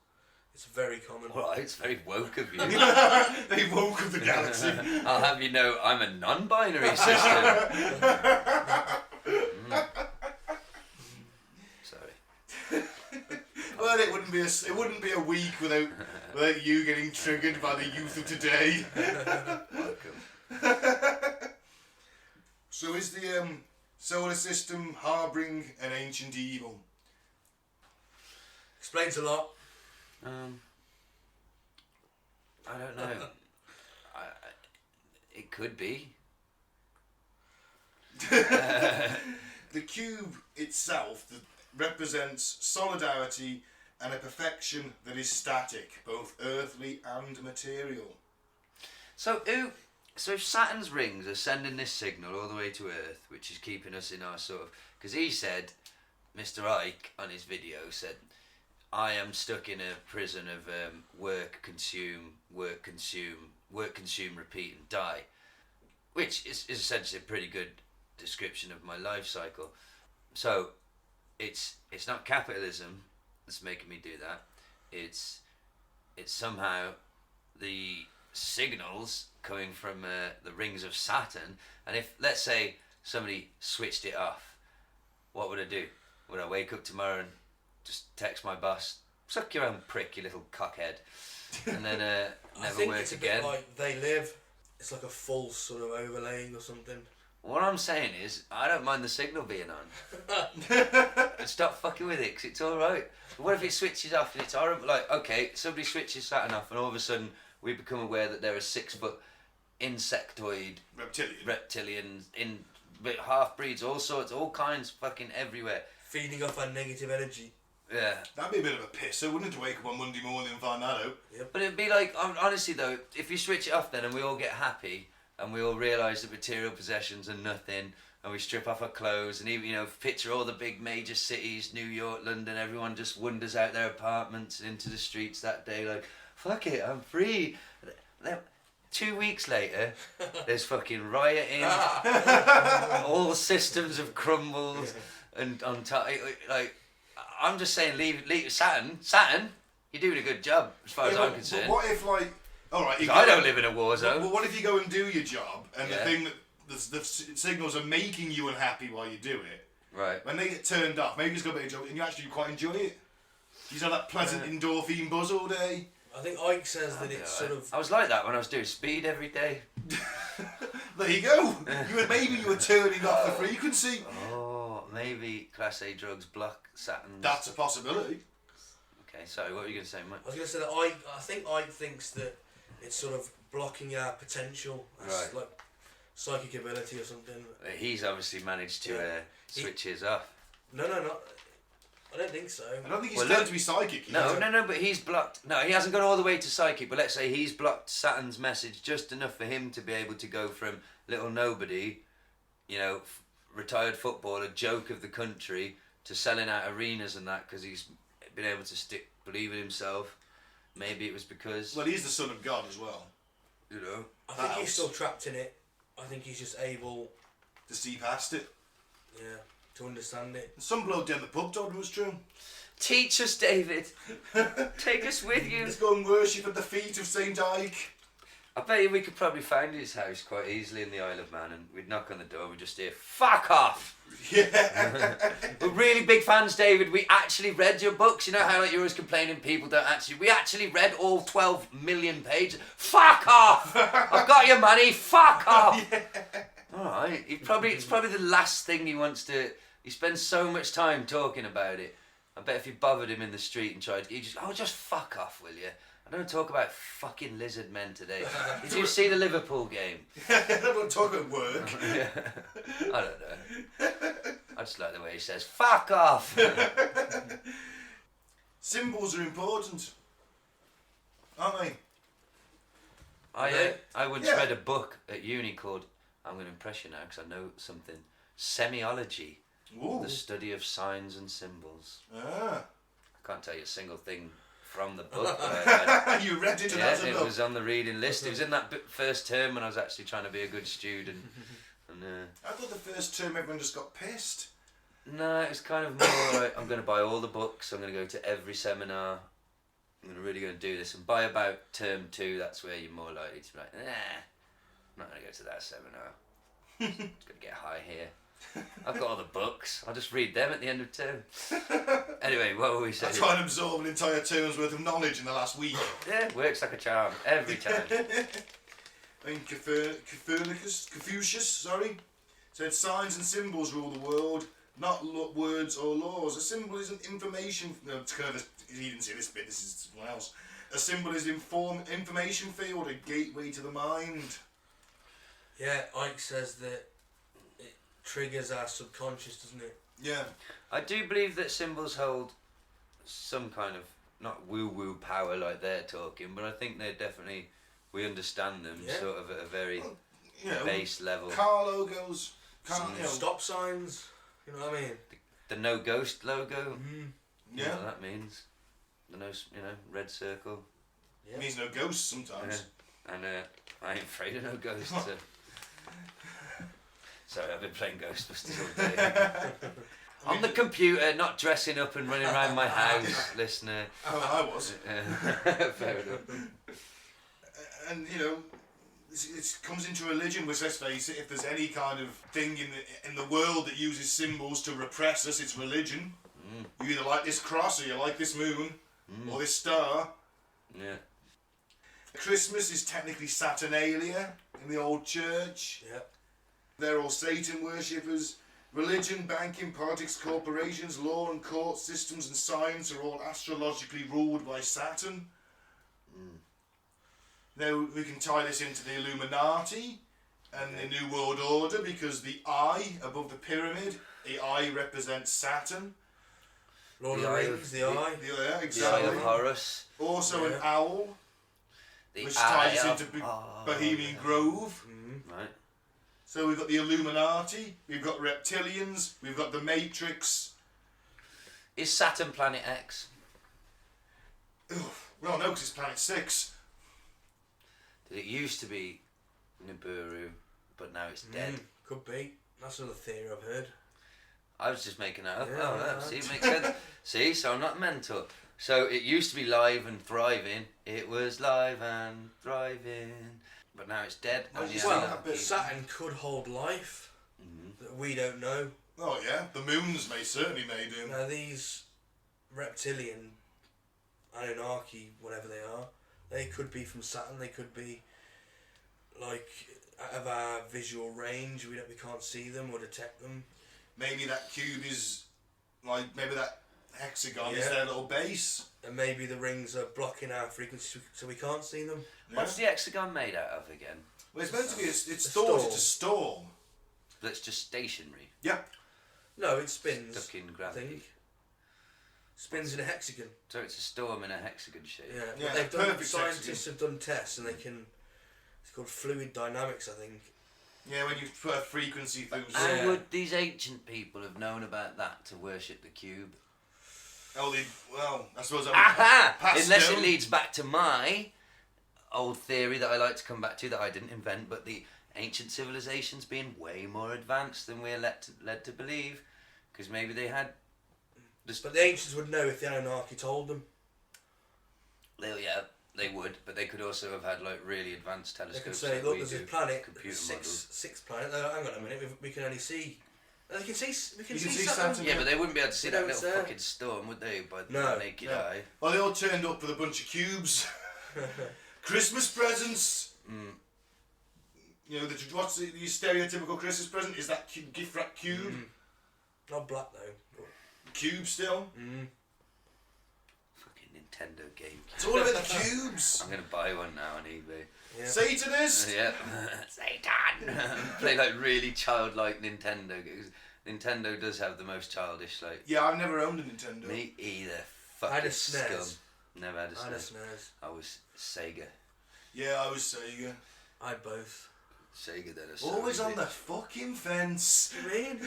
It's very common. Alright, it's very woke of you. They woke up the galaxy. I'll have you know, I'm a non-binary system. Sorry. Well, it wouldn't be a week without you getting triggered by the youth of today. Welcome. So is the solar system harbouring an ancient evil? Explains a lot. I don't know. It could be. The cube itself represents solidarity and a perfection that is static, both earthly and material. So if Saturn's rings are sending this signal all the way to Earth, which is keeping us in our sort of... Because he said, Mr. Icke, on his video, said, I am stuck in a prison of work, consume, repeat and die. Which is essentially a pretty good description of my life cycle. So, it's not capitalism that's making me do that. It's somehow the signals coming from the rings of Saturn, and if, let's say, somebody switched it off, what would I do? Would I wake up tomorrow and just text my boss, suck your own prick, you little cockhead, and then never work it's a again? bit like They Live. It's like a false sort of overlaying or something. What I'm saying is, I don't mind the signal being on. And stop fucking with it, because it's alright. But what if it switches off and it's horrible? Like, okay, somebody switches Saturn off and all of a sudden we become aware that there are 6-foot insectoid reptilians, half-breeds, all sorts, all kinds, fucking everywhere. Feeding off our negative energy. Yeah. That'd be a bit of a pisser, wouldn't it, to wake up on Monday morning and find that out? Yep. But it'd be like, honestly though, if you switch it off then and we all get happy and we all realise that material possessions are nothing and we strip off our clothes and even, picture all the big major cities, New York, London, everyone just wanders out their apartments and into the streets that day like, fuck it, I'm free. Then 2 weeks later, there's fucking rioting, all systems have crumbled and on top, like, I'm just saying leave Saturn, You're doing a good job, as far as Yeah, I'm but concerned. what if, like, all right, you I go- don't live in a war zone. Well, what if you go and do your job, and the Yeah. thing that the signals are making you unhappy while you do it, Right. when they get turned off, maybe it's got a bit of joke, and you actually quite enjoy it. You just have that pleasant endorphin buzz all day. I think Ike says that it's sort of. I was like that when I was doing speed every day. There you go. Maybe you were turning off the frequency. Oh, maybe Class A drugs block Saturn's. That's a possibility. Okay, sorry, what were you going to say, Mike? I was going to say that I think Ike thinks that it's sort of blocking our potential, as Right. like psychic ability or something. He's obviously managed to switch his off. No, I don't think so. I don't think he's Well, turned look- to be psychic. No, but he's blocked. No, he hasn't gone all the way to psychic, but let's say he's blocked Saturn's message just enough for him to be able to go from little nobody, retired footballer, joke of the country, to selling out arenas and that because he's been able to believe in himself. Maybe it was because, Well, he's the son of God as well. I think House. he's still trapped in it. I think he's just able, To see past it. to understand it. Some bloke down the pub told him it was true. teach us, David. Take us with you. Let's go and worship at the feet of Saint Ike. I bet you we could probably find his house quite easily in the Isle of Man, and we'd knock on the door and we'd just hear, "Fuck off!" Yeah. We're really big fans, David. We actually read your books. You know how you're always complaining people don't actually... We actually read all 12 million pages. Fuck off! I've got your money. Fuck off! Yeah. Alright. It's probably the last thing he wants to... He spends so much time talking about it. I bet if you bothered him in the street and tried... He'd just fuck off, will you? I don't talk about fucking lizard men today. Did you see the Liverpool game? I don't talk at work. Yeah. I don't know. I just like the way he says, "Fuck off." Symbols are important, aren't they? I once Yeah. read a book at uni called, I'm going to impress you now because I know something, Semiology, Ooh. the study of signs and symbols. Ah. I can't tell you a single thing from the book. But You read it and yeah, that's it enough. was on the reading list. It was in that first term when I was actually trying to be a good student. And I thought the first term everyone just got pissed. no, it was kind of more like, I'm going to buy all the books, I'm going to go to every seminar, I'm really going to do this. And by about term 2, that's where you're more likely to be like, I'm not going to go to that seminar. It's going to get high here. I've got all the books, I'll just read them at the end of term. Anyway, what were we I saying? try and absorb an entire term's worth of knowledge in the last week. Yeah, works like a charm, every time. I mean, Confucius, said signs and symbols rule the world, not words or laws. A symbol is an information... No, it's kind of he didn't say this bit, this is someone else. A symbol is information field, a gateway to the mind. Yeah, Ike says that it triggers our subconscious, doesn't it? Yeah. I do believe that symbols hold some kind of, not woo-woo power like they're talking, but I think they're definitely, we understand them sort of at a very You know, base level. car logos, Stop signs, you know what I mean? The no ghost logo, you know yeah. what that means. The no, red circle. It means no ghosts sometimes. And I ain't afraid of no ghosts. Sorry, I've been playing Ghostbusters all day. On the computer, not dressing up and running around my house, listener. Oh, I was. Fair enough. And you know, it comes into religion, which, let's face it, if there's any kind of thing in the world that uses symbols to repress us, it's religion. You either like this cross or you like this moon or this star. Yeah. Christmas is technically Saturnalia in the old church. Yeah. They're all Satan worshippers. Religion, banking, politics, corporations, law and court systems and science are all astrologically ruled by Saturn. Now we can tie this into the Illuminati and the New World Order, because the eye above the pyramid, the eye represents Saturn. Lord of The the Eye Rings, of- the eye. Yeah, The Eye exactly. of Horus. Also an Yeah. owl, The which Eye ties of into Horus. Bohemian Grove. Right. So we've got the Illuminati, we've got reptilians, we've got the Matrix. Is Saturn planet X? Well, no, because it's Planet 6. It used to be Nibiru, but now it's dead. Could be. That's another theory I've heard. I was just making that up. Yeah, Oh, no, right. see, it makes sense. See, so I'm not mental. So it used to be live and thriving. It was live and thriving. But now it's dead. And the Well, anarchy- Saturn could hold life that we don't know. Oh yeah, the moons certainly may do. Now these reptilian Anunnaki, whatever they are, they could be from Saturn. They could be like out of our visual range. We can't see them or detect them. Maybe that cube is like maybe that hexagon is Yeah. their little base. And maybe the rings are blocking our frequency, so we can't see them. Yeah. What's the hexagon made out of again? Well, it's meant to be. It's A thought storm. it's a storm. That's just stationary. Yeah. No, it spins. Stuck in I gravity. think. Spins in a hexagon. So it's a storm in a hexagon shape. Yeah, Yeah, but they've done. perfect Scientists have done tests, and they can. It's called fluid dynamics, I think. Yeah, when you put a frequency through. How Yeah. would these ancient people have known about that to worship the cube? Oh, I suppose. Aha! Passed Unless it down. leads back to my old theory that I like to come back to that I didn't invent, but the ancient civilizations being way more advanced than we're led to believe, because maybe they had. But the ancients would know if the Anunnaki told them. They would, but they could also have had like really advanced They could telescopes. say, like look, we there's do, this planet, computer models. sixth planet. No, hang on a minute, we can only see. We can see. We can You can see see Saturn. Saturn. Yeah, but they wouldn't be able to see You that know little it's there. fucking storm, would they? By the No, naked no. eye. Well, they all turned up with a bunch of cubes. Christmas presents. You know, what's the stereotypical Christmas present? Is that gift wrap cube? Not black though. Cube still? Fucking Nintendo game. It's all about the cubes. I'm gonna buy one now on eBay. Yeah. Satanist. Yeah, Satan. Play like really childlike Nintendo games. Nintendo does have the most childish like. Yeah, I've never owned a Nintendo. Me either. I Fucking had a scum. SNES. Never had a I had a SNES. SNES. I was Sega. Yeah, I was Sega. I had both. Sega then a Always Sony on the bitch. fucking fence. You mean?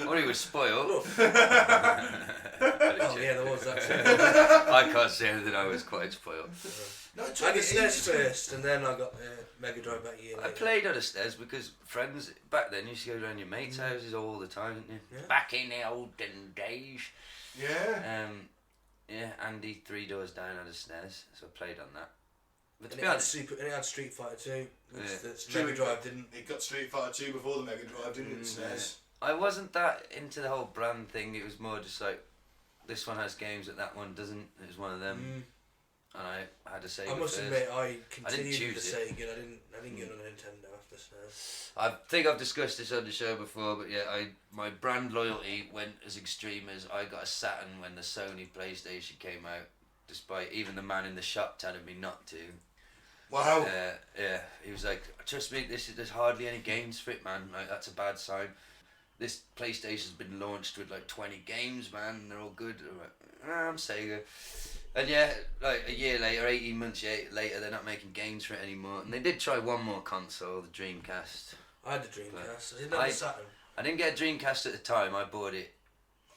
Or he was spoiled. Oh yeah, there was that too. I can't say that I was quite spoiled. No, it I had took a me SNES ages. first, and then I got Mega Drive about a year I later. played on a SNES because friends back then used to go around your mates' houses all the time, didn't you? Yeah. Back in the olden days. Yeah. Yeah, Andy 3 doors down had a SNES, so I played on that. But to And be it had honest, and it had Street Fighter 2, which Yeah. the Mega Drive didn't. It got Street Fighter 2 before the Mega Drive, didn't it? SNES. I wasn't that into the whole brand thing. It was more just like, this one has games that one doesn't. It was one of them. And I had a Sega I must first. admit, I continued with choose the it. Sega. I didn't get on a Nintendo after SNES. I think I've discussed this on the show before, but yeah, my brand loyalty went as extreme as I got a Saturn when the Sony PlayStation came out, despite even the man in the shop telling me not to. Wow. Yeah, he was like, trust me, there's hardly any games for it, man. Like, that's a bad sign. This PlayStation's been launched with like 20 games, man, and they're all good. I'm like, I'm Sega. And yeah, like a year later, 18 months later, they're not making games for it anymore. And they did try one more console, the Dreamcast. I had the Dreamcast. I didn't have the Saturn. I didn't get a Dreamcast at the time, I bought it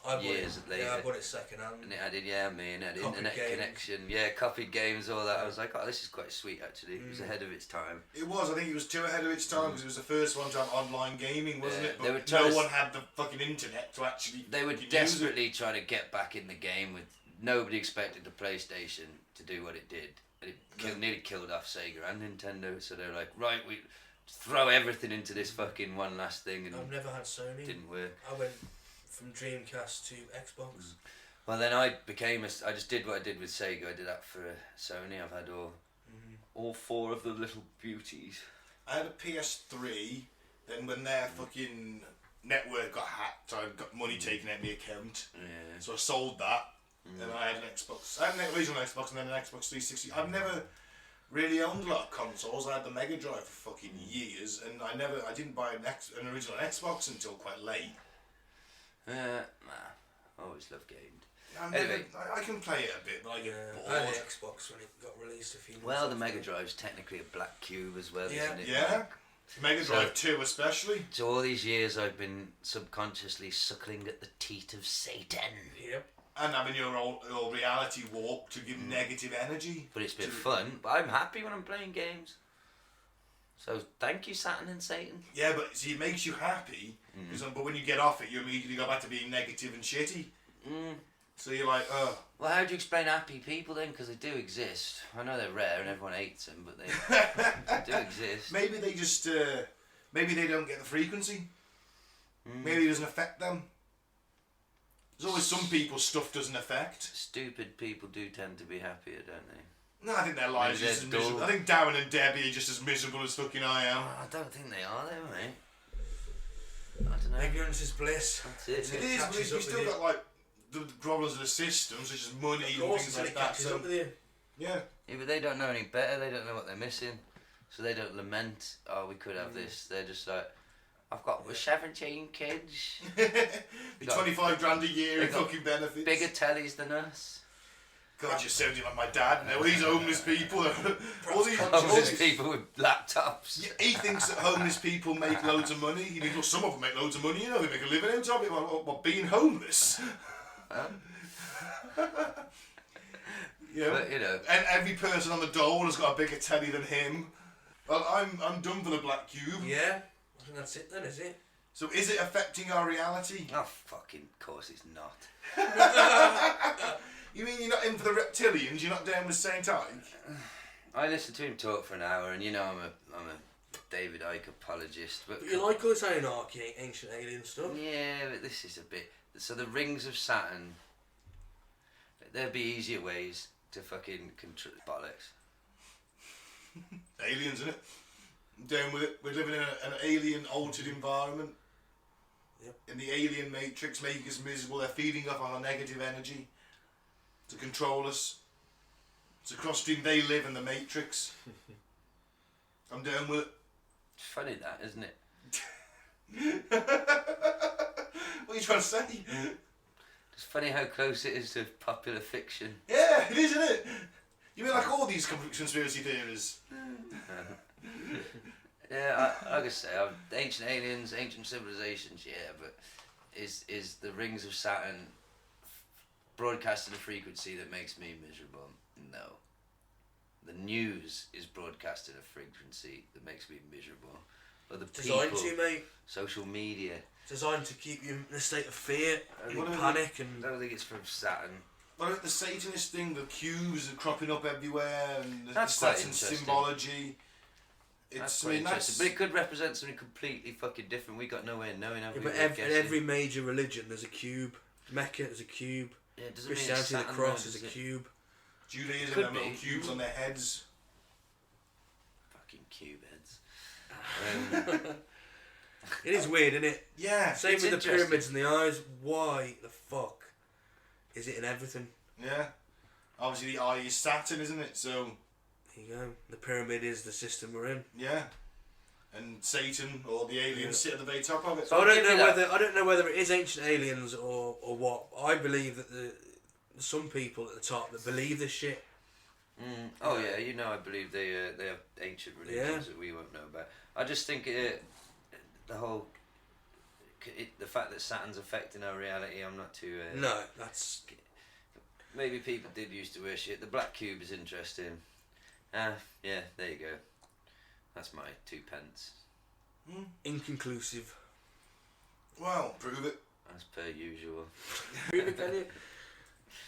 I bought years it. later. Yeah, I bought it second hand. and it had it, yeah, me, and it had Copied internet games. connection, yeah, copied games, all that. I was like, oh, this is quite sweet actually. It was ahead of its time. It was. I think it was too ahead of its time because it was the first one to have online gaming, wasn't Yeah, it? they were But trying no to one had the fucking internet to actually. They were fucking use it. desperately trying to get back in the game with nobody expected the PlayStation to do what it did. And it nearly killed off Sega and Nintendo, so they're like, right, we throw everything into this fucking one last thing, and I've never had Sony. it didn't work. I went from Dreamcast to Xbox. Well, then I just did what I did with Sega. I did that for Sony. I've had all four of the little beauties. I had a PS3. Then when their fucking network got hacked, I got money taken out of my account. Yeah. So I sold that. Then I had an Xbox. I had an original Xbox and then an Xbox 360. I've never really owned a lot of consoles. I had the Mega Drive for fucking years, and I didn't buy an original Xbox until quite late. I always loved games. Anyway, I can play it a bit, but I get I had the bored. Xbox when it got released a few months Well, the after. Mega Drive's technically a black cube as well, Yeah. isn't it? Yeah, Mega So- Drive 2 especially. So all these years I've been subconsciously suckling at the teat of Satan. Yep. And having your reality warp to give negative energy. But it's been fun. But I'm happy when I'm playing games. So thank you, Saturn and Satan. Yeah, but see, it makes you happy. But when you get off it, you immediately go back to being negative and shitty. So you're like, oh. Well, how do you explain happy people then? Because they do exist. I know they're rare and everyone hates them, but they do exist. Maybe they just, maybe they don't get the frequency. Maybe it doesn't affect them. There's always some people stuff doesn't affect. Stupid people do tend to be happier, don't they? No, I think their lives are just as miserable. I think Darren and Debbie are just as miserable as fucking I am. I don't think they are, though, mate. I don't know. Ignorance is bliss. That's it. It is, but you've still got like the problems of the system, such as money and things like that. So, yeah. Yeah, but they don't know any better. They don't know what they're missing, so they don't lament. Oh, we could have this. They're just like, we're 17 kids. 25 grand a year in fucking benefits. Bigger tellies than us. God, you're sounding like my dad now. All these homeless people. all these homeless people with laptops. Yeah, he thinks that homeless people make loads of money. He thinks, well, some of them make loads of money. You know, they make a living out of it. What being homeless? Yeah. But, you know. And every person on the dole has got a bigger telly than him. Well, I'm done for the black cube. Yeah. I think that's it then, is it? So is it affecting our reality? Oh, fucking course it's not. You mean you're not in for the reptilians? You're not down with Saint Ike? I listened to him talk for an hour, and you know I'm a David Icke apologist. But you like all this anarchy, ancient alien stuff? Yeah, but this is a bit... So the rings of Saturn, there'd be easier ways to fucking control... Bollocks. Aliens, innit? I'm down with it. We're living in an alien-altered environment. Yep. In the alien matrix, making us miserable. They're feeding off our negative energy to control us. It's a cross between they live and the matrix. I'm down with it. It's funny that, isn't it? What are you trying to say? It's funny how close it is to popular fiction. Yeah, it is, isn't it? You mean like all these conspiracy theories? Yeah, like I say, ancient aliens, ancient civilizations, yeah, but is the rings of Saturn broadcasting a frequency that makes me miserable? No. The news is broadcasting a frequency that makes me miserable. Other Designed people, to, mate. social media. Designed to keep you in a state of fear, I panic, and... I don't think it's from Saturn. What about the Satanist thing? The cubes are cropping up everywhere, and the That's quite Saturn interesting. symbology. That's quite interesting. But it could represent something completely fucking different. We got no way of knowing. Yeah, but in every major religion, there's a cube. Mecca is a cube. Yeah, it doesn't Christianity, mean the cross is a cube. Judaism, Could have little be. cubes on their heads. Fucking cube heads. It is weird, isn't it? Yeah. Same It's with the interesting. pyramids and the eyes. Why the fuck is it in everything? Yeah. Obviously, the eye is Saturn, isn't it? So. There you go. The pyramid is the system we're in. Yeah. And Satan or the aliens sit at the very top of it. So I don't know whether it is ancient aliens or what. I believe that some people at the top that believe this shit. Oh yeah, you know I believe they have ancient religions that we won't know about. I just think the whole the fact that Saturn's affecting our reality. I'm not too. No, that's. Maybe people did used to worship. The black cube is interesting. Yeah, there you go. That's my 2 pence. Inconclusive. Well, prove it. As per usual. Prove it, can you?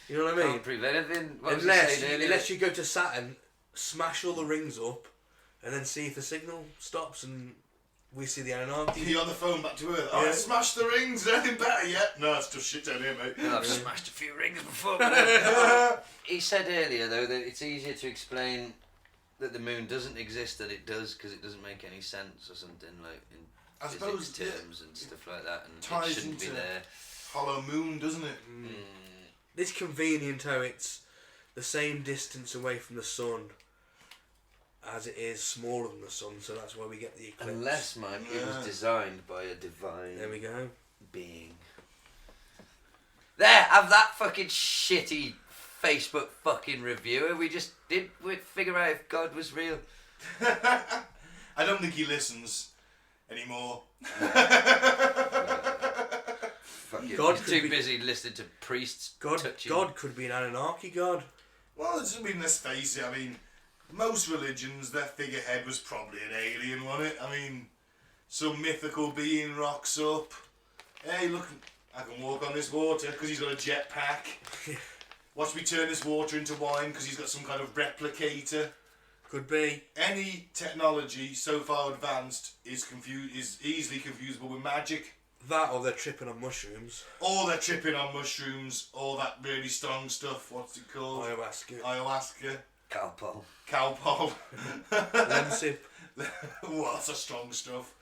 You know what I mean? Can't prove anything. What was I saying earlier? Unless you go to Saturn, smash all the rings up, and then see if the signal stops and we see the anarchy. You're on the phone back to Earth. Oh, I smashed the rings. Anything better yet? No, it's just shit down here, mate. Well, I've smashed a few rings before. But he said earlier though that it's easier to explain that the moon doesn't exist than it does because it doesn't make any sense or something like in I physics suppose terms and stuff like that, and ties it shouldn't be into there. Hollow moon, doesn't it? It's convenient how it's the same distance away from the sun as it is smaller than the sun, so that's why we get the eclipse. Unless, Mike, it was designed by a divine There we go. being. There, have that fucking shitty Facebook fucking reviewer. We figure out if God was real. I don't think he listens anymore. God He's too busy listening to priests touching. God could be an Anunnaki god. Well, let's face it. I mean, most religions, their figurehead was probably an alien, wasn't it? I mean, some mythical being rocks up. Hey, look, I can walk on this water because he's got a jetpack. Watch me turn this water into wine because he's got some kind of replicator. Could be. Any technology so far advanced is easily confusable with magic. That or they're tripping on mushrooms. Or they're tripping on mushrooms, or that really strong stuff, what's it called? Ayahuasca. Calpol. Lemsip. Oh, that's a strong stuff.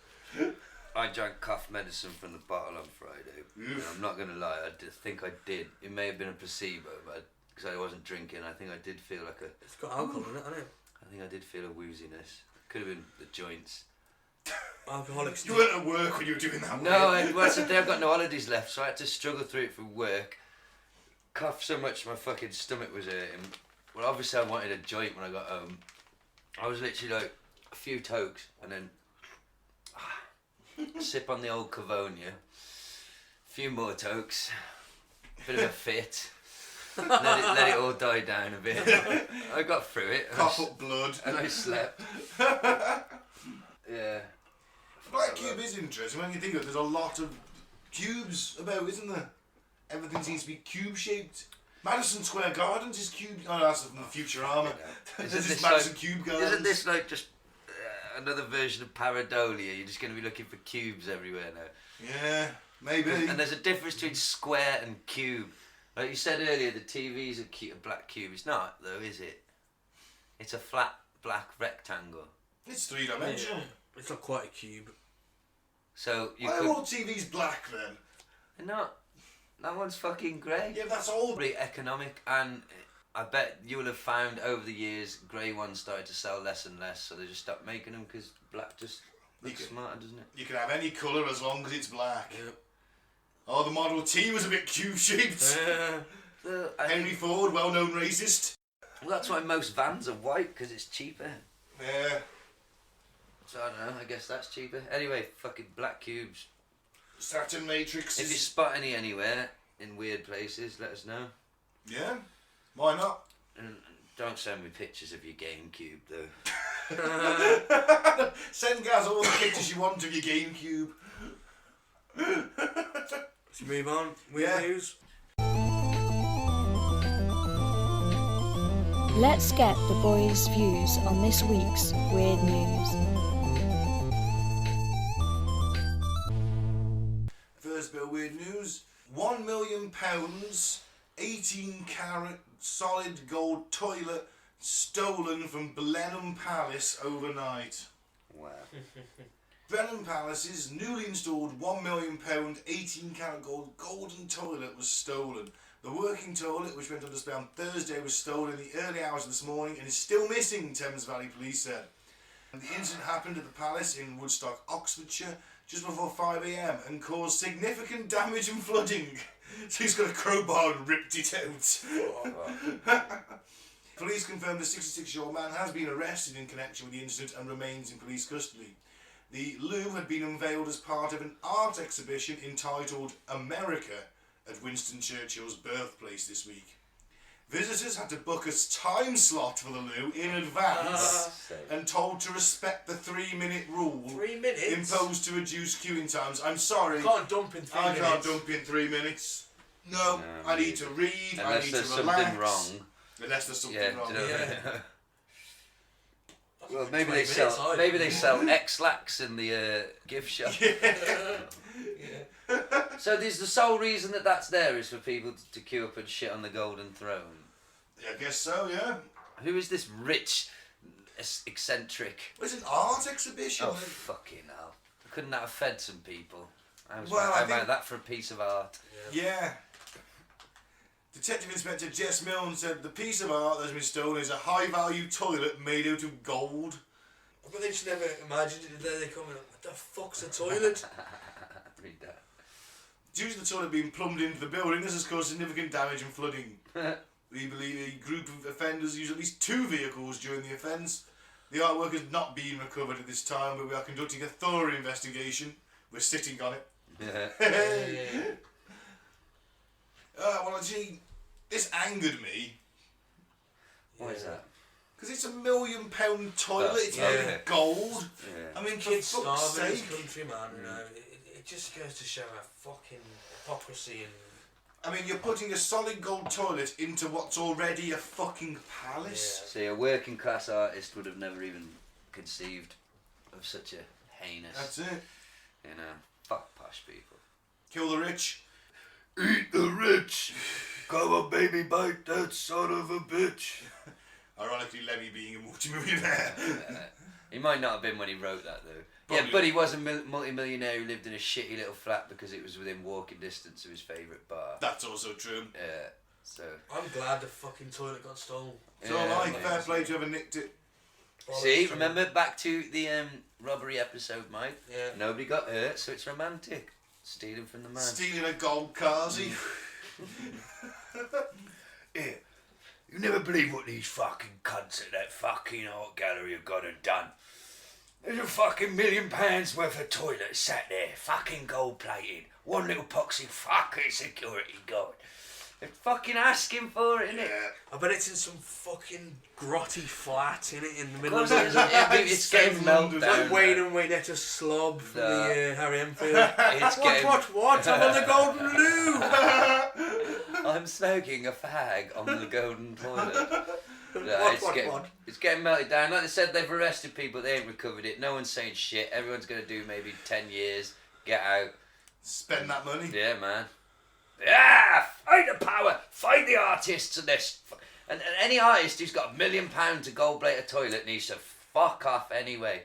I drank cough medicine from the bottle on Friday. And I'm not going to lie, think I did. It may have been a placebo, but because I wasn't drinking, I think I did feel like a... It's got alcohol in it, hasn't it? I think I did feel a wooziness. Could have been the joints. Alcoholics. You weren't at work when you were doing that. No, I've got no holidays left, so I had to struggle through it for work. Coughed so much my fucking stomach was hurting. Well, obviously I wanted a joint when I got home. I was literally like a few tokes and then sip on the old Cavonia. A few more tokes. Bit of a fit. let it all die down a bit. I got through it. Cough up blood. And I slept. Yeah. Black Cube is interesting when you think of it. There's a lot of cubes about, isn't there? Everything seems to be cube shaped. Madison Square Gardens is cube. Oh, no, that's from Futurama. This is Madison Cube Gardens. Isn't this like just another version of pareidolia? You're just going to be looking for cubes everywhere now. Yeah, maybe. And there's a difference between square and cube. Like you said earlier, the TV's a black cube. It's not, though, is it? It's a flat black rectangle. It's three-dimensional. Yeah. It's not quite a cube. So you Why could... are all TVs black then? They're not. That one's fucking grey. Yeah, that's all. Pretty economic, and I bet you will have found over the years grey ones started to sell less and less, so they just stopped making them because black just looks smarter, doesn't it? You can have any colour as long as it's black. Yep. Oh, the Model T was a bit cube-shaped. Henry Ford, well-known racist. Well, that's why most vans are white, because it's cheaper. Yeah. So I don't know, I guess that's cheaper. Anyway, fucking black cubes. Saturn Matrix. If you spot any anywhere in weird places, let us know. Yeah, why not? And don't send me pictures of your GameCube though. Send Gaz all the pictures you want of your GameCube. Let's move on. Weird news. Let's get the boys' views on this week's weird news. First bit of weird news. £1 million, 18-carat solid gold toilet stolen from Blenheim Palace overnight. Wow. Blenheim Palace's newly installed £1 million, 18-carat gold golden toilet was stolen. The working toilet, which went on display on Thursday, was stolen in the early hours of this morning and is still missing, Thames Valley Police said. And the incident happened at the Palace in Woodstock, Oxfordshire, just before 5 AM and caused significant damage and flooding. So he's got a crowbar and ripped it out. Police confirmed the 66-year-old man has been arrested in connection with the incident and remains in police custody. The loo had been unveiled as part of an art exhibition entitled America at Winston Churchill's birthplace this week. Visitors had to book a time slot for the loo in advance and told to respect the 3-minute rule 3 minutes? imposed to reduce queuing times. I'm sorry. Can't dump in 3 minutes. I can't dump in 3 minutes. No, I need to read, I need to relax. Unless there's something wrong. Unless there's something wrong. Yeah. Well, maybe they sell X-Lax in the gift shop. So there's the sole reason that's there is for people to queue up and shit on the golden throne. Yeah, I guess so, yeah. Who is this rich, eccentric? Well, it's an art exhibition. Oh, fucking hell. Couldn't that have fed some people? I think about that for a piece of art. Yeah. Detective Inspector Jess Milne said the piece of art that's been stolen is a high-value toilet made out of gold. But they just never imagined it. There they come in. What the fuck's a toilet? Read that. Due to the toilet being plumbed into the building, this has caused significant damage and flooding. We believe a group of offenders used at least 2 vehicles during the offence. The artwork has not been recovered at this time, but we are conducting a thorough investigation. We're sitting on it. Well, gee, this angered me. Why is that? Because it's £1 million toilet, it's made of gold. Yeah. I mean, for Kids fuck's starving in sake. this country, man. You know, It just goes to show our fucking hypocrisy and... I mean, you're putting a solid gold toilet into what's already a fucking palace. See, a working class artist would have never even conceived of such a heinous... That's it. You know, fuck posh people. Kill the rich. Eat the rich! Come on, baby, bite that son of a bitch. Ironically, Lemmy being a multi-millionaire. He might not have been when he wrote that, though. Probably. Yeah, but he was a multi-millionaire who lived in a shitty little flat because it was within walking distance of his favourite bar. That's also true. Yeah, so... I'm glad the fucking toilet got stolen. So am I. Fair play to whoever nicked it. See, remember back to the robbery episode, Mike? Yeah. Nobody got hurt, so it's romantic. Stealing from the man. Stealing a gold Kazi. Yeah. You never believe what these fucking cunts at that fucking art gallery have gone and done. There's a fucking £1 million worth of toilet sat there, fucking gold plated. One little poxy fucking security guard. They're fucking asking for it, innit? Yeah. I bet it's in some fucking grotty flat, innit, in the Of middle course of it is. the... It's getting London. meltdown. Like Wayne and Waynetta slob from the Harry Enfield. It's getting... What? I'm on the Golden Loo! I'm smoking a fag on the golden toilet. What? It's getting melted down. Like they said, they've arrested people, they ain't recovered it. No one's saying shit. Everyone's going to do maybe 10 years, get out. Spend that money. Yeah, man. Yeah, find the power, find the artists and this. And any artist who's got £1 million to gold plate a toilet needs to fuck off anyway.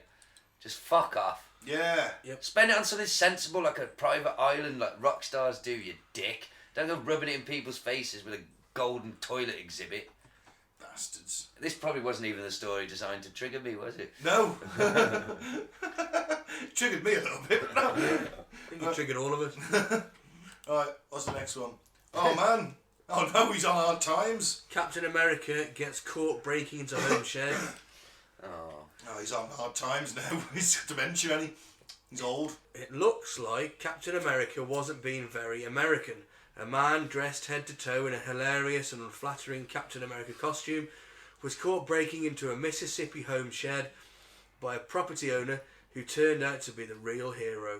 Just fuck off. Yeah. Spend it on something sensible like a private island like rock stars do, you dick. Don't go rubbing it in people's faces with a golden toilet exhibit. Bastards. This probably wasn't even the story designed to trigger me, was it? No. Triggered me a little bit. I think you triggered all of us. Alright, what's the next one? Oh man. Oh no, he's on Hard Times. Captain America gets caught breaking into home shed. Oh. Oh, he's on Hard Times now. He's got dementia, and he's old. It looks like Captain America wasn't being very American. A man dressed head to toe in a hilarious and unflattering Captain America costume was caught breaking into a Mississippi home shed by a property owner who turned out to be the real hero.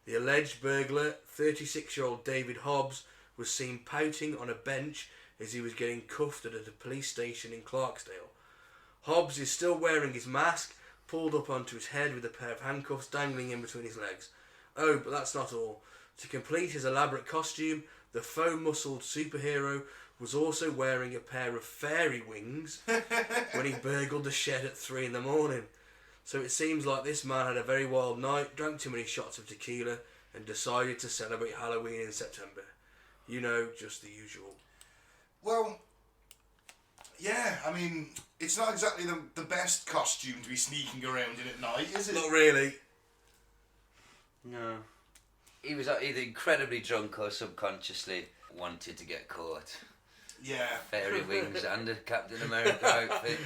The alleged burglar, 36-year-old David Hobbs, was seen pouting on a bench as he was getting cuffed at a police station in Clarksdale. Hobbs is still wearing his mask, pulled up onto his head with a pair of handcuffs dangling in between his legs. Oh, but that's not all. To complete his elaborate costume, the foam-muscled superhero was also wearing a pair of fairy wings when he burgled the shed at 3 a.m. So it seems like this man had a very wild night, drank too many shots of tequila, and decided to celebrate Halloween in September. You know, just the usual. Well, yeah, I mean, it's not exactly the best costume to be sneaking around in at night, is it? Not really. No. He was either incredibly drunk or subconsciously wanted to get caught. Yeah. Fairy wings and a Captain America outfit.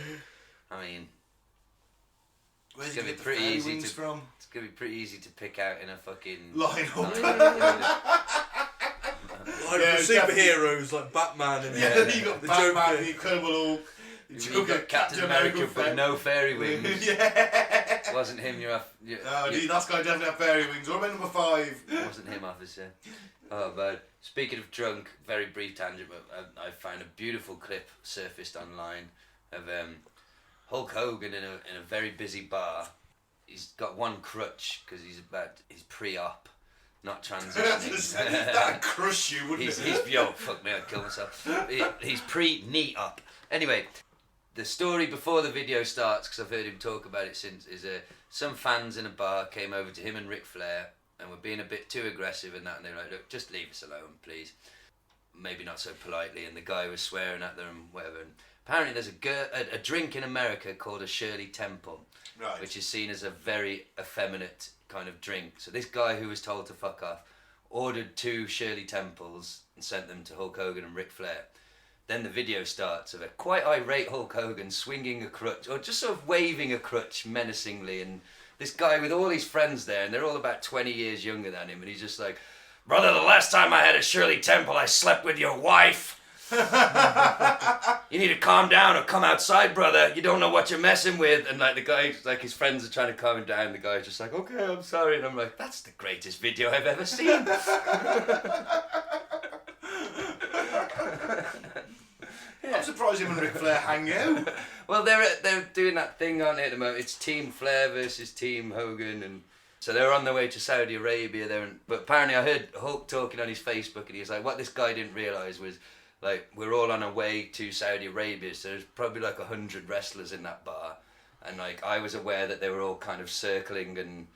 I mean, Where's it's he gonna get be the pretty fairy easy wings to from? It's gonna be pretty easy to pick out in a fucking Line-up. Like Yeah, the superheroes like Batman and Yeah, you got the Batman, Joker. the Incredible Hulk, You got Captain America but no fairy wings. Yeah. Wasn't him your Oh, dude, that's guy definitely have fairy wings. What about number 5? wasn't him, officer. Oh, but speaking of drunk, very brief tangent, but I found a beautiful clip surfaced online of Hulk Hogan in a very busy bar. He's got one crutch because he's pre-op, not transitioning. That'd crush you, wouldn't he's it? yo, fuck me, I'd kill myself. He's pre-knee up. Anyway, the story before the video starts, because I've heard him talk about it since, is some fans in a bar came over to him and Ric Flair and were being a bit too aggressive and that, and they were like, look, just leave us alone, please. Maybe not so politely, and the guy was swearing at them and whatever. And apparently there's a drink in America called a Shirley Temple, Right. which is seen as a very effeminate kind of drink. So this guy who was told to fuck off ordered 2 Shirley Temples and sent them to Hulk Hogan and Ric Flair. Then the video starts of a quite irate Hulk Hogan swinging a crutch, or just sort of waving a crutch menacingly, and this guy with all his friends there, and they're all about 20 years younger than him, and he's just like, brother, the last time I had a Shirley Temple, I slept with your wife. You need to calm down or come outside, brother. You don't know what you're messing with. And like the guy, like his friends are trying to calm him down. The guy's just like, okay, I'm sorry. And I'm like, that's the greatest video I've ever seen. I'm surprised him and Ric Flair hang out. Well, they're doing that thing on it at the moment. It's Team Flair versus Team Hogan, and so they're on their way to Saudi Arabia. But apparently I heard Hulk talking on his Facebook, and he was like, what this guy didn't realise was, like, we're all on our way to Saudi Arabia, so there's probably like 100 wrestlers in that bar, and like I was aware that they were all kind of circling and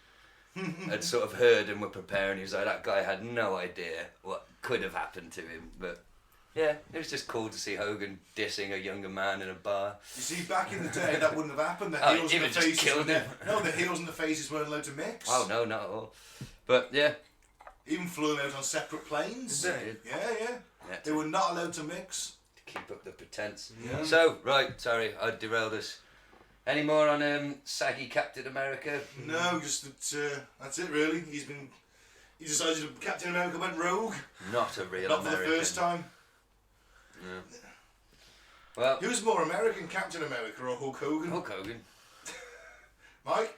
had sort of heard and were preparing. He was like, that guy had no idea what could have happened to him, but. Yeah, it was just cool to see Hogan dissing a younger man in a bar. You see, back in the day, that wouldn't have happened. The heels and the just faces killed him. No, the heels and the faces weren't allowed to mix. Oh, no, not at all. But, yeah. Even flew them out on separate planes. Yeah. They were not allowed to mix. To keep up the pretense. Yeah. So, right, sorry, I derailed us. Any more on saggy Captain America? No, just that, that's it really. He decided Captain America went rogue. Not a real Not American. for the first time. No. Well, Who's more American, Captain America or Hulk Hogan? Hulk Hogan. Mike?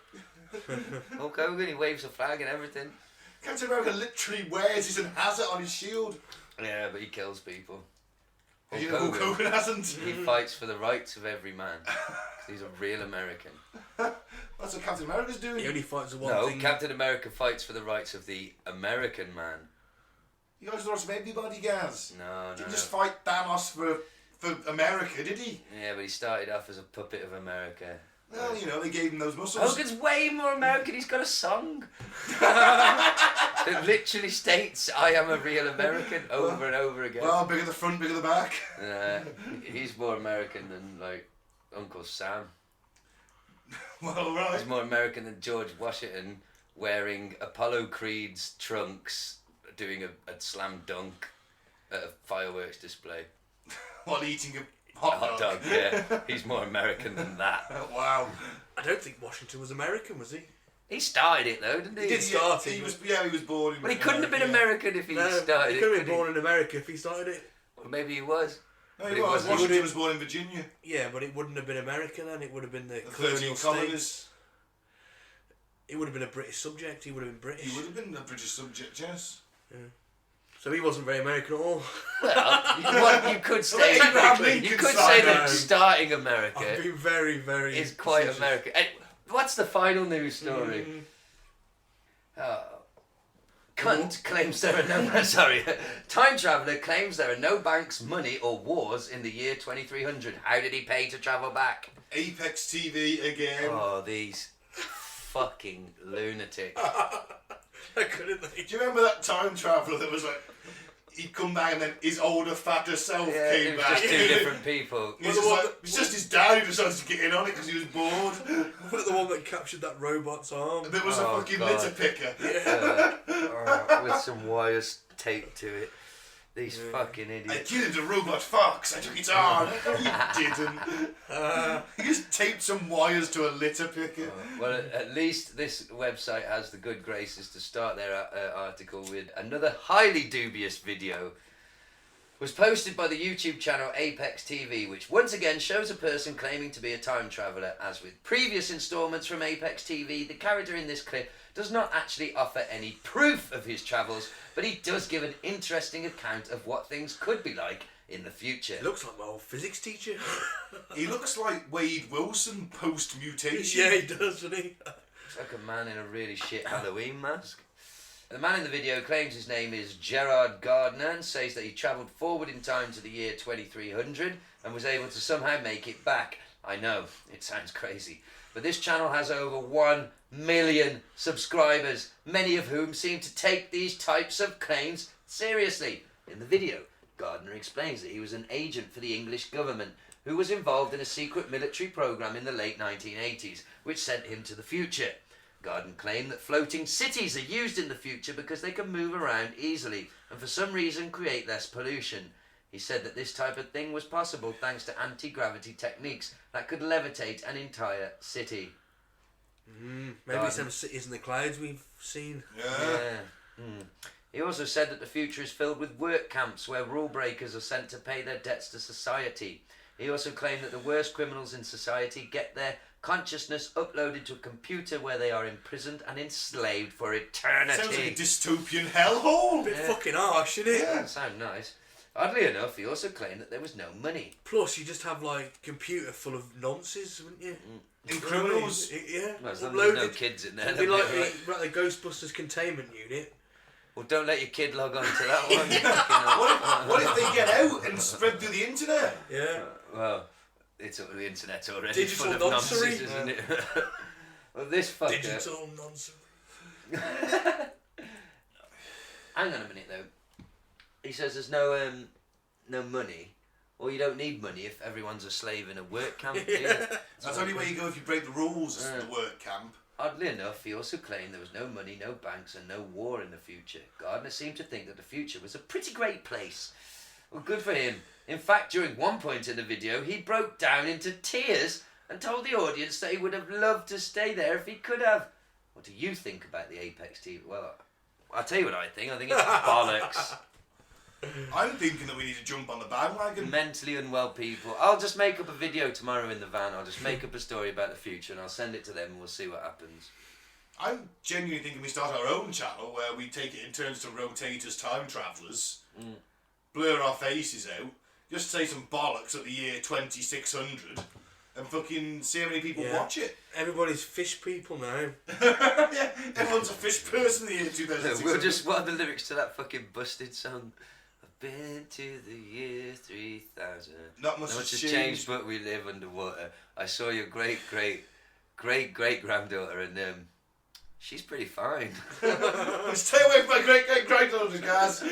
Hulk Hogan, he waves a flag and everything. Captain America literally wears it and has it on his shield. Yeah, but he kills people. You know Hulk Hogan hasn't. He fights for the rights of every man. 'Cause he's a real American. That's what Captain America's doing. He only fights for one No, thing. Captain America fights for the rights of the American man. You guys lost everybody, Gaz. No, Didn't just fight Thanos for America, did he? Yeah, but he started off as a puppet of America. Well, you know, they gave him those muscles. Hogan's way more American. He's got a song that literally states, I am a real American, over and over again. Well, bigger the front, bigger the back. He's more American than, like, Uncle Sam. Well, right. He's more American than George Washington wearing Apollo Creed's trunks, doing a slam dunk at a fireworks display. While eating a hot dog. Yeah. He's more American than that. Wow. I don't think Washington was American, was he? He started it though, didn't he? He did start it. He was born in Well, he couldn't have been America. American if he No, started he it. could have could been born in America if he started it. Well, maybe he was. No, But he it was. wasn't. Washington was born in Virginia. Yeah, but it wouldn't have been America then. It would have been the The colonial 13 state. colonies. He would have been a British subject. He would have been British. He would have been a British subject, yes. So he wasn't very American at all. Well, you could say Technically, you could say that No. starting I've America been very, very... is quite facetious. American. And what's the final news story? Cunt claims there are no... Sorry. Time traveller claims there are no banks, money or wars in the year 2300. How did he pay to travel back? Apex TV again. Oh, these fucking lunatics. I couldn't think. Do you remember that time traveller that was like, he'd come back and then his older, fatter self Yeah, came it was back? just two different people. It's just his dad who decided to get in on it because he was bored. Wasn't the one that captured that robot's arm? There was Oh, a fucking God. litter picker. With some wires taped to it. These fucking I idiots. killed a robot fox. I took its arm. You didn't. He just taped some wires to a litter picker. Well, at least this website has the good graces to start their article with another highly dubious video. Was posted by the YouTube channel Apex TV, which once again shows a person claiming to be a time traveller. As with previous instalments from Apex TV, the character in this clip does not actually offer any proof of his travels, but he does give an interesting account of what things could be like in the future. He looks like my old physics teacher. He looks like Wade Wilson post-mutation. Yeah, he does, doesn't he? Looks like a man in a really shit Halloween mask. The man in the video claims his name is Gerard Gardner and says that he travelled forward in time to the year 2300 and was able to somehow make it back. I know, it sounds crazy, but this channel has over 1 million subscribers, many of whom seem to take these types of claims seriously. In the video, Gardner explains that he was an agent for the English government who was involved in a secret military program in the late 1980s, which sent him to the future. Gardner claimed that floating cities are used in the future because they can move around easily and for some reason create less pollution. He said that this type of thing was possible thanks to anti-gravity techniques that could levitate an entire city. Maybe some cities in the clouds we've seen. Yeah. He also said that the future is filled with work camps where rule breakers are sent to pay their debts to society. He also claimed that the worst criminals in society get their consciousness uploaded to a computer where they are imprisoned and enslaved for eternity. Sounds like a dystopian hellhole. Bit fucking harsh, isn't it? Yeah. That sounds nice. Oddly enough, he also claimed that there was no money. Plus, you just have like a computer full of nonsense, wouldn't you? In criminals. Yeah. Well, as long as there's no Uploaded. kids in there. It'd be they'll like be all right. the Ghostbusters containment unit. Well, don't let your kid log on to that one. Fucking What if they get out and spread through the internet? Yeah. Well, the internet's already Digital full of nonsense, nonsense, isn't it? Well, this fucker... Digital nonsense. Hang on a minute, though. He says there's no money. Well, you don't need money if everyone's a slave in a work camp, do you? That's the only way you go if you break the rules of the work camp. Oddly enough, he also claimed there was no money, no banks, and no war in the future. Gardner seemed to think that the future was a pretty great place. Well, good for him. In fact, during one point in the video, he broke down into tears and told the audience that he would have loved to stay there if he could have. What do you think about the Apex TV? Well, I'll tell you what I think. I think it's bollocks. I'm thinking that we need to jump on the bandwagon. Mentally unwell people. I'll just make up a video tomorrow in the van. I'll just make up a story about the future and I'll send it to them and we'll see what happens. I'm genuinely thinking we start our own channel where we take it in turns to rotate as time travellers, blur our faces out, just say some bollocks at the year 2600 and fucking see how many people watch it. Everybody's fish people now. Yeah, everyone's a fish person in the year 2600. We'll just, what are the lyrics to that fucking busted song? I've been to the year 3000. Not much has has changed, but we live underwater. I saw your great granddaughter and she's pretty fine. Stay away from my great granddaughter, guys.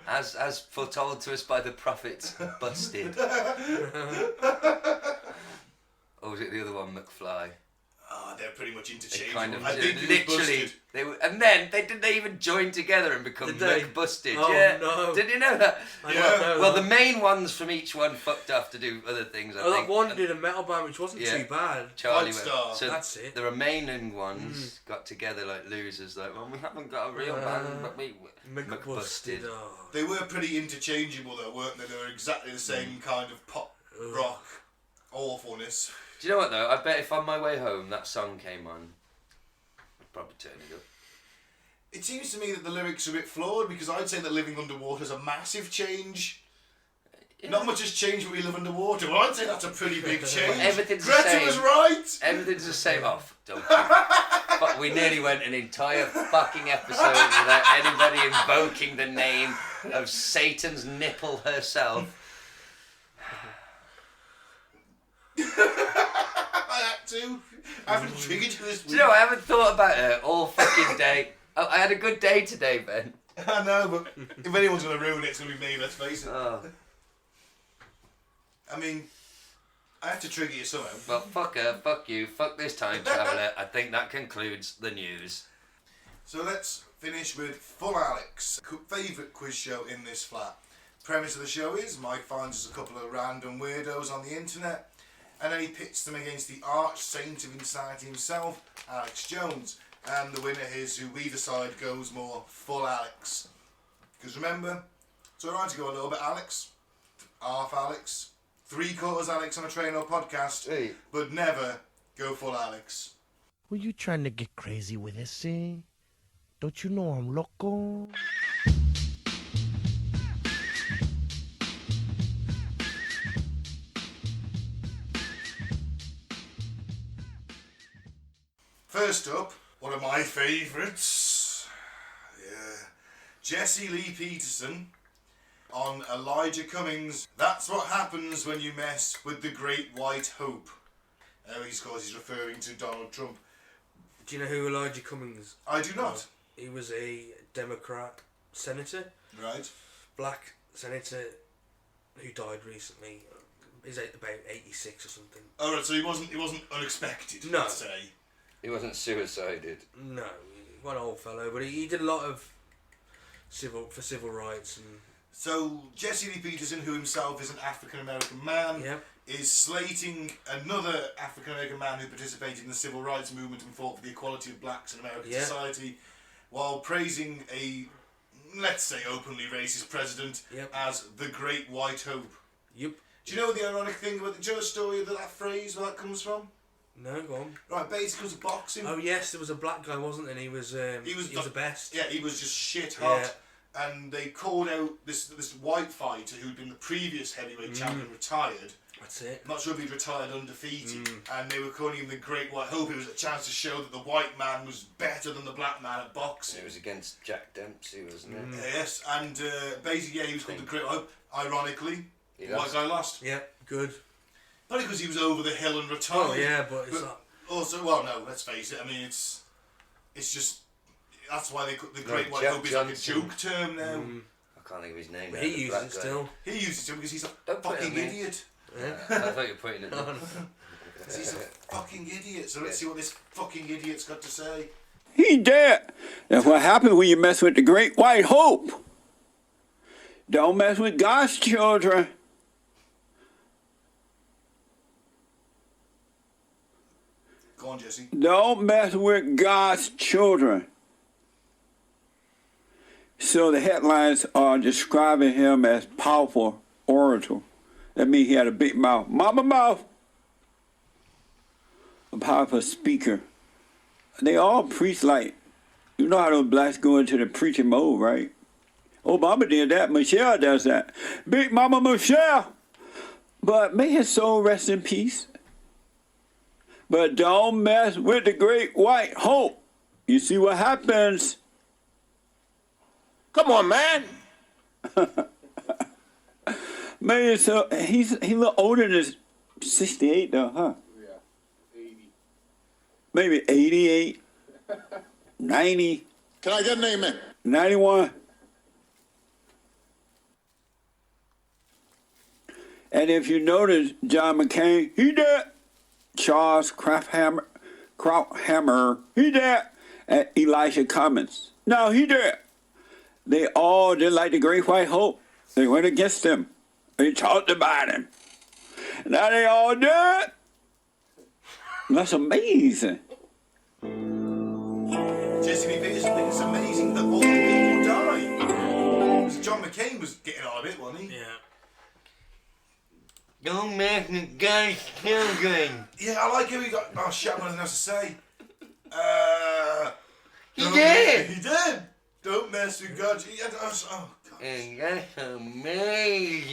As foretold to us by the prophets, busted. Or was it the other one, McFly? Oh, they're pretty much They interchangeable. kind of I think it was literally busted. they were, and then they even join together and become Did they? McBusted. Oh, yeah, no. did you know that? I Yeah. don't know Well, that. the main ones from each one fucked off to do other things. I Oh, think. that one did a metal band which wasn't Yeah. too bad. Charlie Fight went. Star. So That's it. the remaining ones got together like losers. Like, well, we haven't got a real band, but we McBusted. Oh. They were pretty interchangeable though, weren't they? They were exactly the same kind of pop rock awfulness. Do you know what though? I bet if on my way home that song came on, I'd probably turn it up. It seems to me that the lyrics are a bit flawed because I'd say that living underwater is a massive change. Yeah. Not much has changed when we live underwater. Well, I'd say that's a pretty big change. Everything's the Greta same. was right. Everything's the same. Oh, don't you? But we nearly went an entire fucking episode without anybody invoking the name of Satan's nipple herself. I had to. I haven't triggered you this Do week. you know, I haven't thought about her all fucking day. I had a good day today, Ben. I know, but if anyone's going to ruin it, it's going to be me, let's face it. Oh. I mean, I have to trigger you somehow. Well, fuck her, fuck you, fuck this time traveller. I think that concludes the news. So let's finish with Full Alex, favourite quiz show in this flat. Premise of the show is Mike finds us a couple of random weirdos on the internet and then he pits them against the arch saint of insanity himself, Alex Jones. And the winner is who we decide goes more full Alex. Because remember, it's alright to go a little bit Alex, half Alex, 3/4 Alex on a train or podcast, Hey. but never go full Alex. Were you trying to get crazy with this, eh? Don't you know I'm loco? First up, one of my favourites. Yeah. Jesse Lee Peterson on Elijah Cummings. That's what happens when you mess with the Great White Hope. Of course, he's referring to Donald Trump. Do you know who Elijah Cummings? I do not. He was a Democrat senator, Right. black senator, who died recently. He's about 86 or something. All right. So he wasn't unexpected. No. Let's say. He wasn't suicided. No, one old fellow, but he did a lot of civil rights and So Jesse Lee Peterson, who himself is an African American man, yeah. is slating another African American man who participated in the civil rights movement and fought for the equality of blacks in American Yeah. society while praising a, let's say, openly racist president as the Great White Hope. Yep. Do you know the ironic thing about do you know the story of that phrase, where that comes from? No, go on. Right, basically it was boxing. Oh yes, there was a black guy, wasn't there? And he was the best. Yeah, he was just shit hot. And they called out this white fighter who'd been the previous heavyweight champion, retired. That's it. I'm not sure if he'd retired undefeated. And they were calling him the Great White Hope. It was a chance to show that the white man was better than the black man at boxing. It was against Jack Dempsey, wasn't it? Yes, and basically, he was called the Great White Hope. Ironically, the white guy lost. Yeah, good. Probably because he was over the hill and retired. Oh yeah, but it's not. Also, well, no, let's face it. I mean, it's just that's why the Great White Jack Hope is like a Johnson. joke term now. I can't think of his name. But now, he the uses black it guy. still. He uses it because he's a Don't put it fucking on me. idiot. I thought you were pointing at me. He's a fucking idiot. So let's see what this fucking idiot's got to say. He dead. That's what happens when you mess with the Great White Hope. Don't mess with God's children. Go on, Jesse. Don't mess with God's children. So the headlines are describing him as powerful orator. That means he had a big mouth. Mama mouth. A powerful speaker. They all preach like, you know how those blacks go into the preaching mode, right? Obama did that. Michelle does that. Big Mama Michelle. But may his soul rest in peace. But don't mess with the Great White Hope. You see what happens. Come on, man. Man, so he a little older than 68 though, huh? Yeah, 80. Maybe 88, 90, Can I get an amen? 91. And if you notice, John McCain, he dead. Charles Krauthammer, he dead. And Elijah Cummings, no, he dead. They all did like the Great White Hope. They went against him. They talked about him. Now they all dead. That's amazing. Jesse, it's amazing that all the people die. Because John McCain was getting on a bit, wasn't he? Yeah. Don't mess with God's children. Yeah, I like how he got. Oh shit, I don't know what to say. He did. He did. Don't mess with God. Oh God. And that's amazing.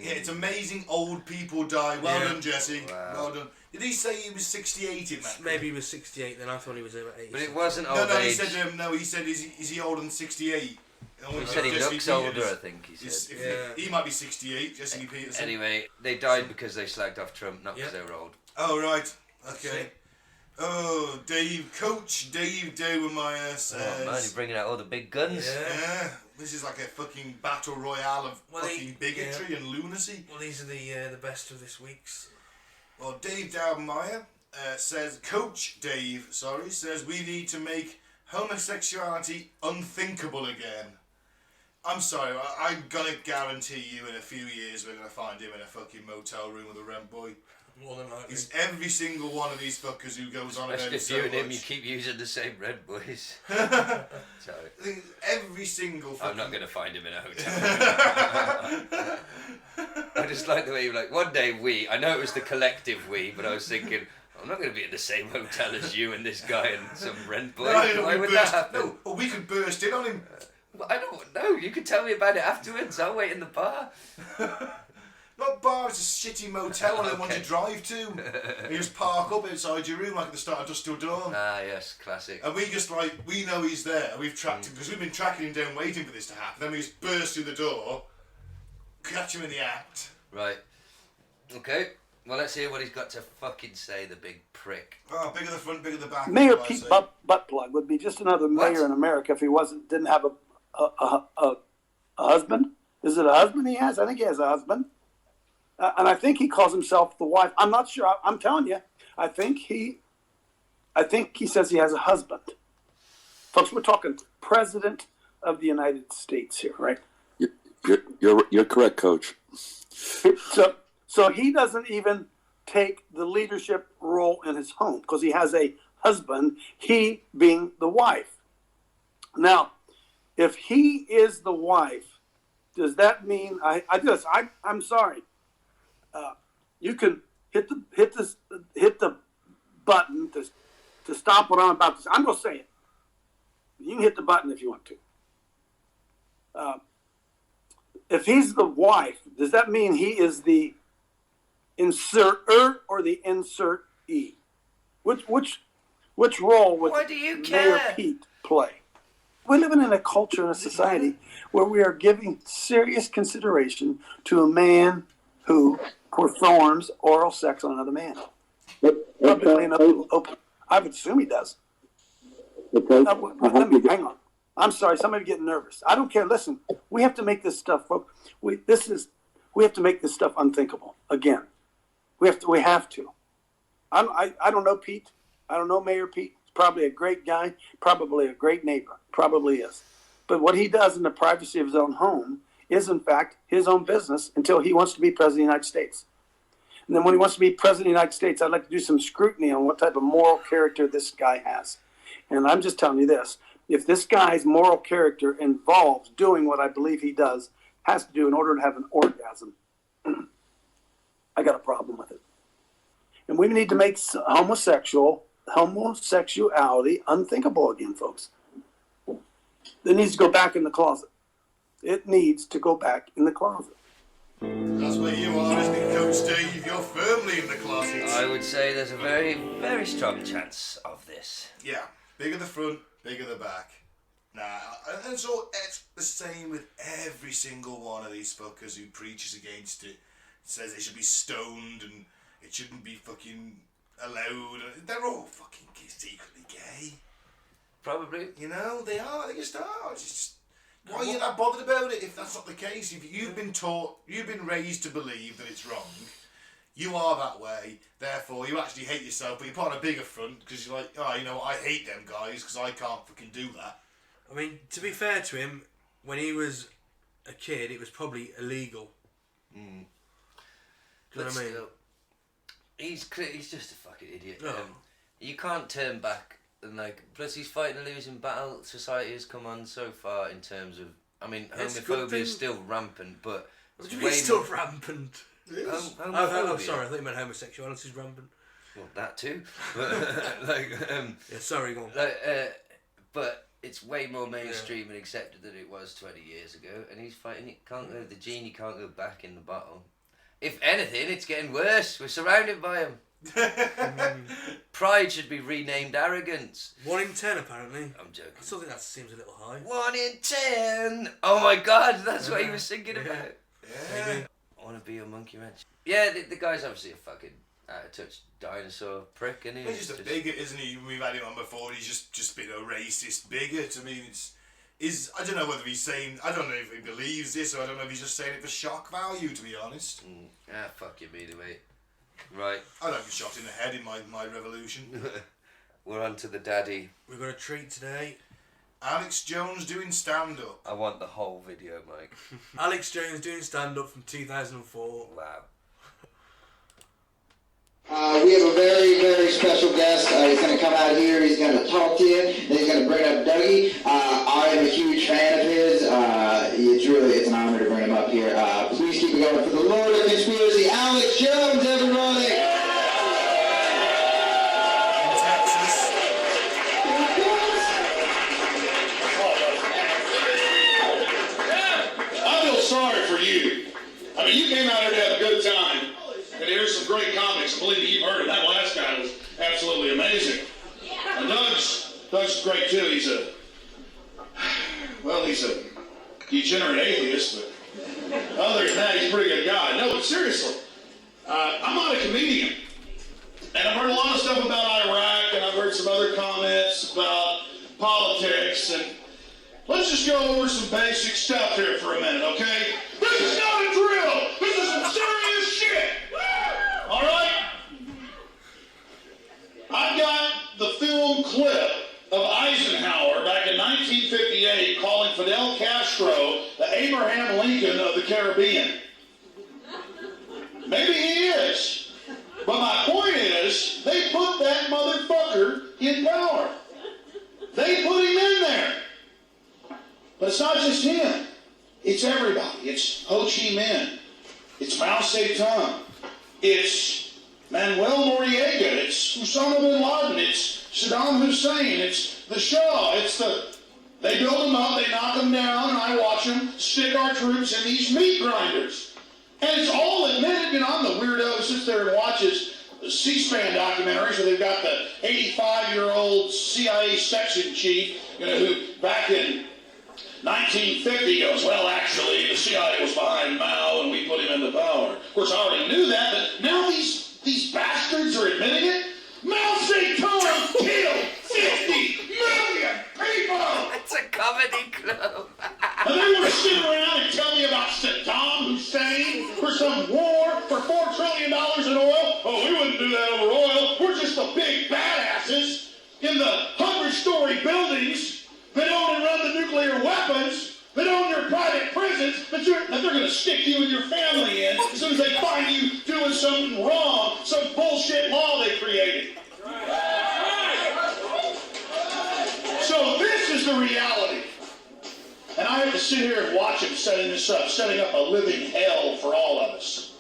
Yeah, it's amazing old people die. Well Yeah. done, Jesse. Wow. Well done. Did he say he was 68 in that? Maybe he was 68 then. I thought he was about 80. But it wasn't old No, age. he said no. He said is he older than 68? He said he looks older, I think he said. He might be 68, Jesse Peterson. Anyway, they died because they slagged off Trump, not because they were old. Oh, right. Okay. Oh, Coach Dave Dowermeyer says... Oh man, you're bringing out all the big guns. Yeah, this is like a fucking battle royale of fucking bigotry and lunacy. Well, these are the best of this week's. Well, Dave Dowermeyer says, Coach Dave, says we need to make homosexuality unthinkable again. I'm sorry, I'm gonna guarantee you in a few years we're gonna find him in a fucking motel room with a rent boy. More than likely. He's every single one of these fuckers who goes on about Especially it if so you and him, much. you keep using the same red boys. Sorry. I think every single fucking... I'm not going to find him in a hotel. I just like the way you one day I know it was the collective we, but I was thinking, I'm not going to be in the same hotel as you and this guy and some rent boy. Why would that happen? No, or we could burst in on him. Well, I don't know. You could tell me about it afterwards. I'll wait in the bar. Not bar, it's a shitty motel I don't want to drive to. You just park up outside your room like at the start of Dusk Till Dawn. Ah, yes, classic. And we just we know he's there, and we've tracked him, because we've been tracking him down waiting for this to happen. Then we just burst through the door, catch him in the act. Right. Okay. Well, let's hear what he's got to fucking say, the big prick. Oh, bigger the front, bigger the back. Mayor Pete Buttplug would be just another mayor in America if he didn't have a husband. Is it a husband he has? I think he has a husband. And I think he calls himself the wife. I'm not sure. I'm telling you. I think he says he has a husband. Folks, we're talking President of the United States here, right? You're correct, Coach. So he doesn't even take the leadership role in his home because he has a husband, he being the wife. Now, if he is the wife, does that mean I'm sorry. You can hit the button to stop what I'm about to say. I'm going to say it. You can hit the button if you want to. If he's the wife, does that mean he is the inserter or the insertee? Which role would Why do you Mayor care? Pete play? We're living in a culture and a society where we are giving serious consideration to a man who performs oral sex on another man. Publicly and open. I would assume he does. Okay. Hang on. I'm sorry, somebody's getting nervous. I don't care. Listen, we have to make this stuff, folks. We have to make this stuff unthinkable again. We have to. I don't know Pete. I don't know Mayor Pete. He's probably a great guy, probably a great neighbor, probably is. But what he does in the privacy of his own home is, in fact, his own business until he wants to be president of the United States. And then when he wants to be president of the United States, I'd like to do some scrutiny on what type of moral character this guy has. And I'm just telling you this. If this guy's moral character involves doing what I believe he does, has to do in order to have an orgasm, I got a problem with it. And we need to make homosexuality unthinkable again, folks. It needs to go back in the closet. It needs to go back in the closet. That's where you are, isn't it, Coach Steve? You're firmly in the closet. I would say there's a very, very strong chance of this. Yeah, bigger the front, bigger the back. Nah, and so it's the same with every single one of these fuckers who preaches against it. Says they should be stoned and it shouldn't be fucking allowed. They're all fucking secretly gay. Probably. You know, they are. They just are. It's just, why are you that bothered about it if that's not the case? If you've been taught, you've been raised to believe that it's wrong, you are that way, therefore you actually hate yourself, but you put on a bigger front because you're like, oh, you know what, I hate them guys because I can't fucking do that. I mean, to be fair to him, when he was a kid, it was probably illegal. Do you know what I mean? He's just a fucking idiot. No. You can't turn back. And plus he's fighting a losing battle. Society has come on so far in terms of, I mean, homophobia is still rampant, but it's way still rampant. Homophobia. Sorry, I thought you meant homosexuality is rampant. Well, that too. But, yeah, sorry, go on. But it's way more mainstream and accepted than it was 20 years ago, and he's fighting it. The genie can't go back in the bottle. If anything, it's getting worse. We're surrounded by him. Pride should be renamed arrogance. 1 in 10 apparently. I'm joking. I still think that seems a little high. 1 in 10. Oh my God, that's what he was thinking about. Yeah. I want to be a monkey wrench. Yeah, the guy's obviously a fucking out-of-touch dinosaur prick, isn't he? He's just a bigot, isn't he? We've had him on before. He's just been a racist bigot. I mean, I don't know whether he's saying, I don't know if he believes this, or I don't know if he's just saying it for shock value, to be honest. Fuck you, either way. Right. I don't get shot in the head in my revolution. We're on to the daddy. We've got a treat today. Alex Jones doing stand-up. I want the whole video, Mike. Alex Jones doing stand-up from 2004. Wow. We have a very, very special guest. He's going to come out here. He's going to talk to you. Then he's going to bring up Dougie. I am a huge fan of his. It's an honor to bring him up here. Please keep it going for the Lord of Conspiracy, Alex Jones, everybody. In Texas. I feel sorry for you. I mean, you came out here to have a good time. And here's some great comics. I believe that you've heard of that last guy was absolutely amazing. And Doug's great too. He's a degenerate atheist, but other than that, he's a pretty good guy. No, but seriously, I'm not a comedian. And I've heard a lot of stuff about Iraq, and I've heard some other comments about politics, and let's just go over some basic stuff here for a minute, okay? This is not a drill! This is some serious shit! Alright? I've got the film clip of Eisenhower back in 1958 calling Fidel Castro the Abraham Lincoln of the Caribbean. Maybe he is. But my point is, they put that motherfucker in power. They put him in there. But it's not just him. It's everybody. It's Ho Chi Minh. It's Mao Zedong. It's Manuel Noriega. It's Osama bin Laden. It's Saddam Hussein. It's the Shah. They build them up, they knock them down, and I watch them stick our troops in these meat grinders. And it's all admitted. I'm the weirdo who sits there and watches the C-SPAN documentaries where they've got the 85-year-old CIA section chief, who back in 1950 goes, well, actually, the CIA was behind Mao and we put him into power. Of course, I already knew that, but now these bastards are admitting it. Mao Zedong killed 50 million people! It's a comedy club. And they want to sit around and tell me about Saddam Hussein for some war for $4 trillion in oil? Oh, we wouldn't do that over oil. We're just the big badasses in the 100-story buildings that own and run the nuclear weapons, that own your private prisons, that they're going to stick you and your family in as soon as they find you doing something wrong, some bullshit law they created. So this is the reality. And I have to sit here and watch him setting this up, setting up a living hell for all of us.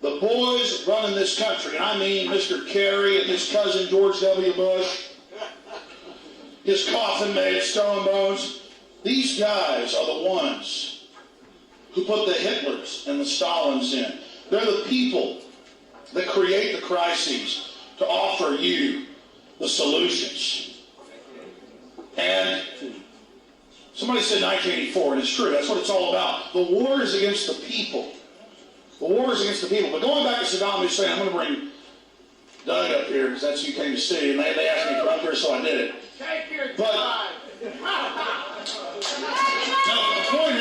The boys running this country, and I mean Mr. Kerry and his cousin George W. Bush, his coffin made stone bones. These guys are the ones who put the Hitlers and the Stalins in. They're the people that create the crises to offer you the solutions. And somebody said 1984, and it's true. That's what it's all about. The war is against the people. The war is against the people. But going back to Saddam Hussein, I'm going to bring Doug up here because that's who you came to see, and they asked me to come up here, so I did it. Take your but time. No, the point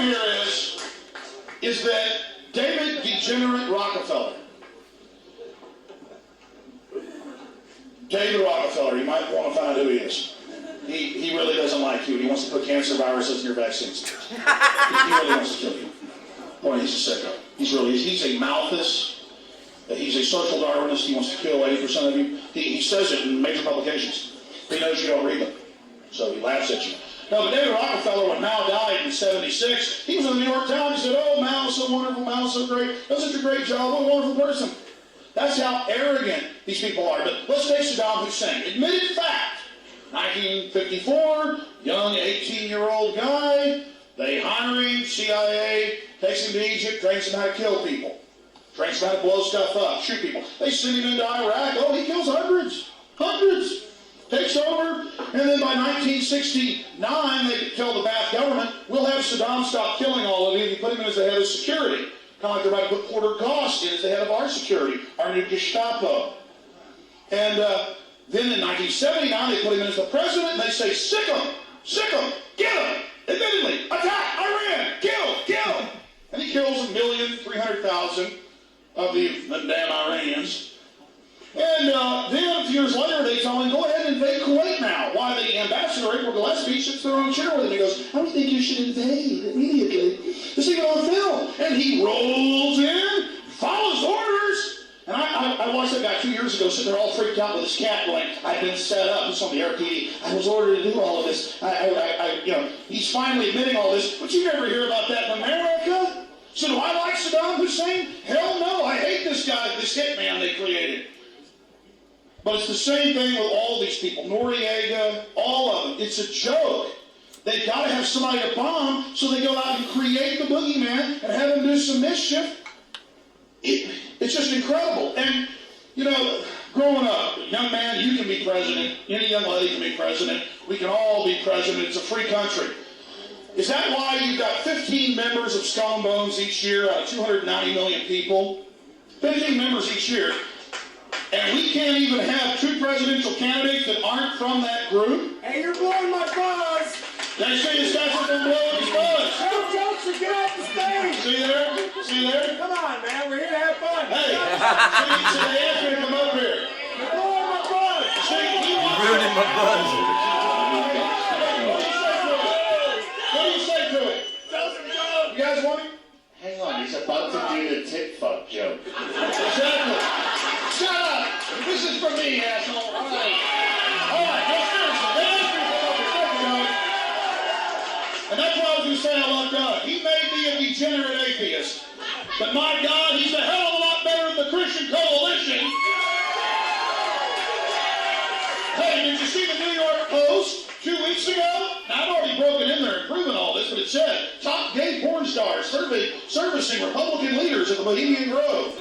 here is that David Degenerate Rockefeller, David Rockefeller, you might want to find out who he is. He really doesn't like you. He wants to put cancer viruses in your vaccines. He really wants to kill you. Boy, he's a sicko. He's a Malthus. He's a social Darwinist. He wants to kill 80% of you. He says it in major publications. He knows you don't read them. So he laughs at you. No, but David Rockefeller, when Mao died in 76, he was in the New York Times. He said, oh, Mao's so wonderful, Mao's so great. Does such a great job. What a wonderful person. That's how arrogant these people are. But let's take Saddam Hussein. Admitted fact. 1954, young 18-year-old guy. They hire him, CIA, takes him to Egypt, trains him how to kill people. Trains him how to blow stuff up, shoot people. They send him into Iraq. Oh, he kills hundreds. Hundreds. Takes over, and then by 1969, they tell the Ba'ath government, we'll have Saddam stop killing all of you if you put him in as the head of security. Kind of like they're about to put Porter Goss in as the head of our security, our new Gestapo. And then in 1979, they put him in as the president, and they say, sick him, get him, admittedly, attack, Iran, kill. And he kills 1,300,000 of the damn Iranians. And then a few years later, they tell him, go ahead and invade Kuwait now. Why the ambassador, April Gillespie, sits there on a chair with him. He goes, I don't think you should invade immediately. This thing on film. And he rolls in, follows orders. And I watched that guy 2 years ago sitting there all freaked out with his cat going, I've been set up. It's on the RPD. I was ordered to do all of this. He's finally admitting all this. But you never hear about that in America. So do I like Saddam Hussein? Hell no. I hate this guy, this hitman they created. But it's the same thing with all these people. Noriega, all of them. It's a joke. They've got to have somebody to bomb, so they go out and create the boogeyman and have him do some mischief. It's just incredible. And, growing up, young man, you can be president. Any young lady can be president. We can all be president. It's a free country. Is that why you've got 15 members of Stone Bones each year out of 290 million people? 15 members each year. And we can't even have two presidential candidates that aren't from that group? Hey, you're blowing my buzz! They say this guy's going to blow his buzz. No jokes or get off the stage! See there? Come on, man, we're here to have fun. Hey, so they asked me to come up here. You're blowing my buzz! You're ruining my buzz. What do you say to it? Tell some jokes! You guys want him? Hang on, he's about to do the tit fuck joke. Exactly. Shut up! This is for me, asshole. All right, no, seriously. They asked me to come up here. about God. He may be a degenerate atheist, but my God, he's a hell of a lot better than the Christian Coalition. Hey, did you see the New York Post 2 weeks ago? Now, I've already broken in there and proven all this, but it said, top gay porn stars servicing Republican leaders at the Bohemian Grove.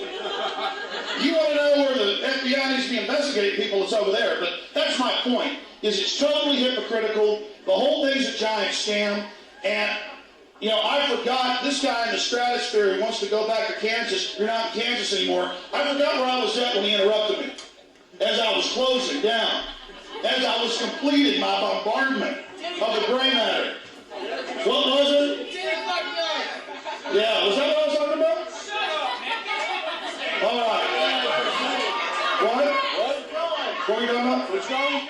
You want to know where the FBI needs to be investigating people, it's over there. But that's my point, is it's totally hypocritical. The whole thing's a giant scam. And, you know, I forgot, this guy in the stratosphere who wants to go back to Kansas, you're not in Kansas anymore. I forgot where I was at when he interrupted me. As I was closing down. As I was completing my bombardment of the gray matter. What was it? Yeah, was that what I was talking about? All right. What are you talking about? What's going?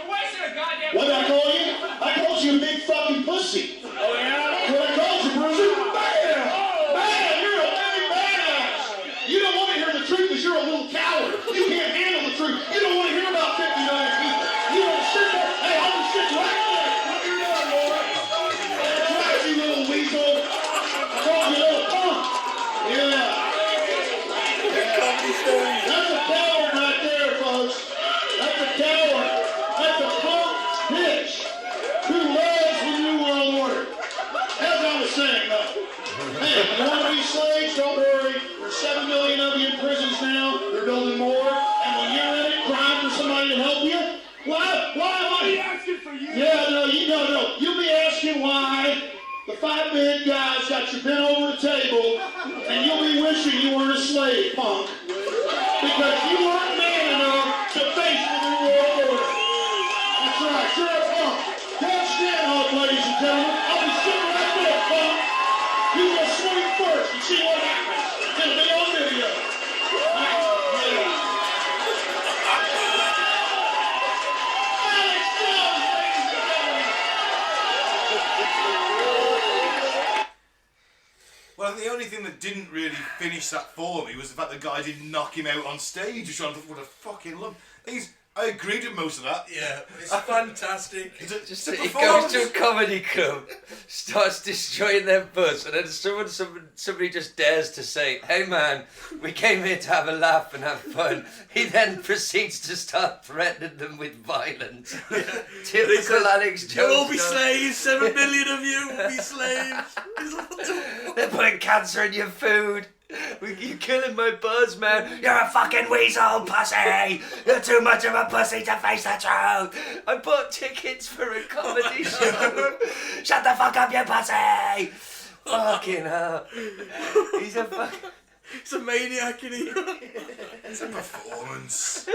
What did I call you? I called you a big fucking pussy. Oh, yeah? What I called you, Bruiser? Bam! Bam! You're a big badass! You don't want to hear the truth because you're a little coward. You can't handle the truth. You don't want to hear about 50 million people. You want to sit there? Hey, I'm going to sit right there. What are you doing, boy? Right, you little weasel. I called you a little punk. Yeah. That's a coward right there, folks. That's a coward. That's a punk bitch who loves the New World Order. As I was saying, though. Hey, you want to be slaves? Don't worry. There's 7 million of you in prisons now. They're building more. And when you're in it, crying for somebody to help you, why am I asking for you? Yeah, no. You'll be asking why the 5 big guys got you bent over the table, and you'll be wishing you weren't a slave, punk. Because you weren't man enough to face the New World Order. That's right, you're a punk. Don't stand up, ladies and gentlemen. I'll be sitting right there, punk. You go swing first and see what happens. It'll be on video. Well, the only thing that didn't really finish that for me was the fact the guy didn't knock him out on stage, which I thought would have fucking loved. I agreed with most of that. Yeah, it's fantastic. He goes to a comedy club, starts destroying their bus, and then somebody just dares to say, "Hey man, we came here to have a laugh and have fun." He then proceeds to start threatening them with violence. Yeah. Typical Alex Jones. You'll all be slaves. 7 million of you will be slaves. They're putting cancer in your food. You're killing my buzz, man. You're a fucking weasel, pussy. You're too much of a pussy to face the truth. I bought tickets for a comedy show. Shut the fuck up, you pussy. Fucking hell. He's a maniac, isn't he? It's a performance.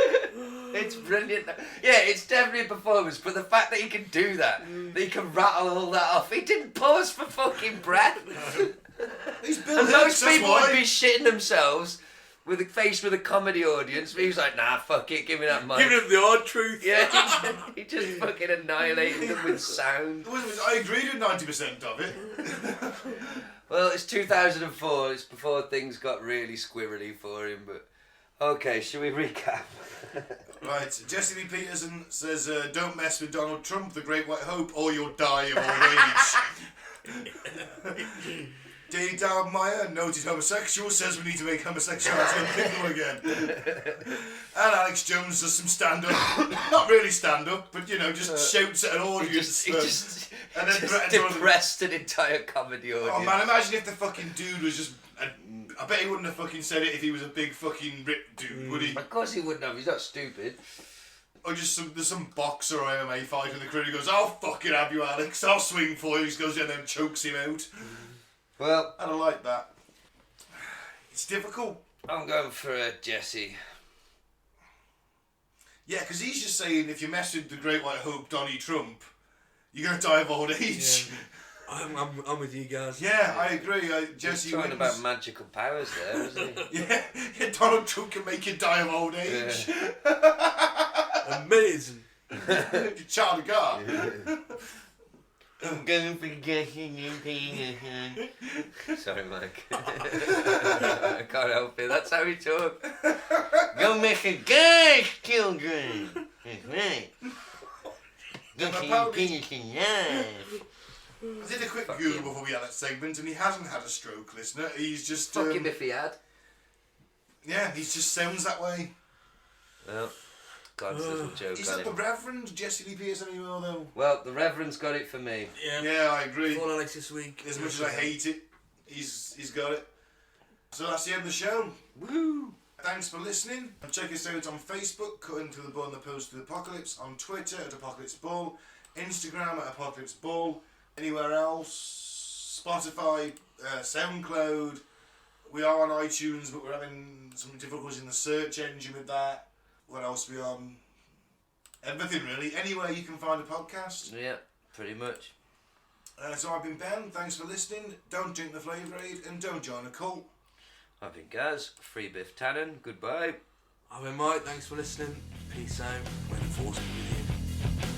It's brilliant. Yeah, it's definitely a performance, but the fact that he can do that, that he can rattle all that off, he didn't pause for fucking breath. And most people would be shitting themselves faced with a comedy audience, but he was like, nah, fuck it, give me that mic. Give him the hard truth. Yeah, he just fucking annihilated them with sound. I agreed with 90% of it. Well, it's 2004, it's before things got really squirrely for him, but okay, shall we recap? Right, Jesse Lee Peterson says, don't mess with Donald Trump, the Great White Hope, or you'll die of old age. D. Dow Meyer, noted homosexual, says we need to make homosexuality illegal again. And Alex Jones does some stand-up, not really stand-up, but just shouts at an audience. He just and then depressed an entire comedy audience. Oh man, imagine if the fucking dude was just... I bet he wouldn't have fucking said it if he was a big fucking ripped dude, would he? Of course he wouldn't have, he's not stupid. Or just there's some boxer or MMA fighter and the crowd goes, I'll fucking have you, Alex, I'll swing for you. He goes in there and chokes him out. Well, I don't like that. It's difficult. I'm going for Jesse. Yeah, because he's just saying if you mess with the Great White Hope, Donnie Trump, you're going to die of old age. Yeah. I'm with you guys. Yeah, I agree. Jesse He's talking about magical powers there, isn't he? yeah, Donald Trump can make you die of old age. Yeah. Amazing. Child of God. Yeah. I'm going for getting you penis. Sorry, Mike. I can't help it. That's how we talk. Go make a gas, children. That's right. Get your penis in life. I did a quick Google before we had that segment, and he hasn't had a stroke, listener. He's just... Fuck him if he had. Yeah, he just sounds that way. Well, God's little joke He's on not him. the Reverend Jesse Lee Pierce anymore, though. Well, the Reverend's got it for me. Yeah, I agree. Full Alex this week. As much as I hate it, he's got it. So that's the end of the show. Woo! Thanks for listening. Check us out on Facebook, Cutting Through the Bull and the Post to the Apocalypse, on Twitter at Apocalypse Bull, Instagram at Apocalypse Bull, anywhere else, Spotify, SoundCloud. We are on iTunes, but we're having some difficulties in the search engine with that. What else are we on? Everything really. Anywhere you can find a podcast. Yeah, pretty much. So I've been Ben. Thanks for listening. Don't drink the Flavour Aid and don't join a cult. I've been Gaz. Free Biff Tannen. Goodbye. I've been Mike. Thanks for listening. Peace out. May the force be with you.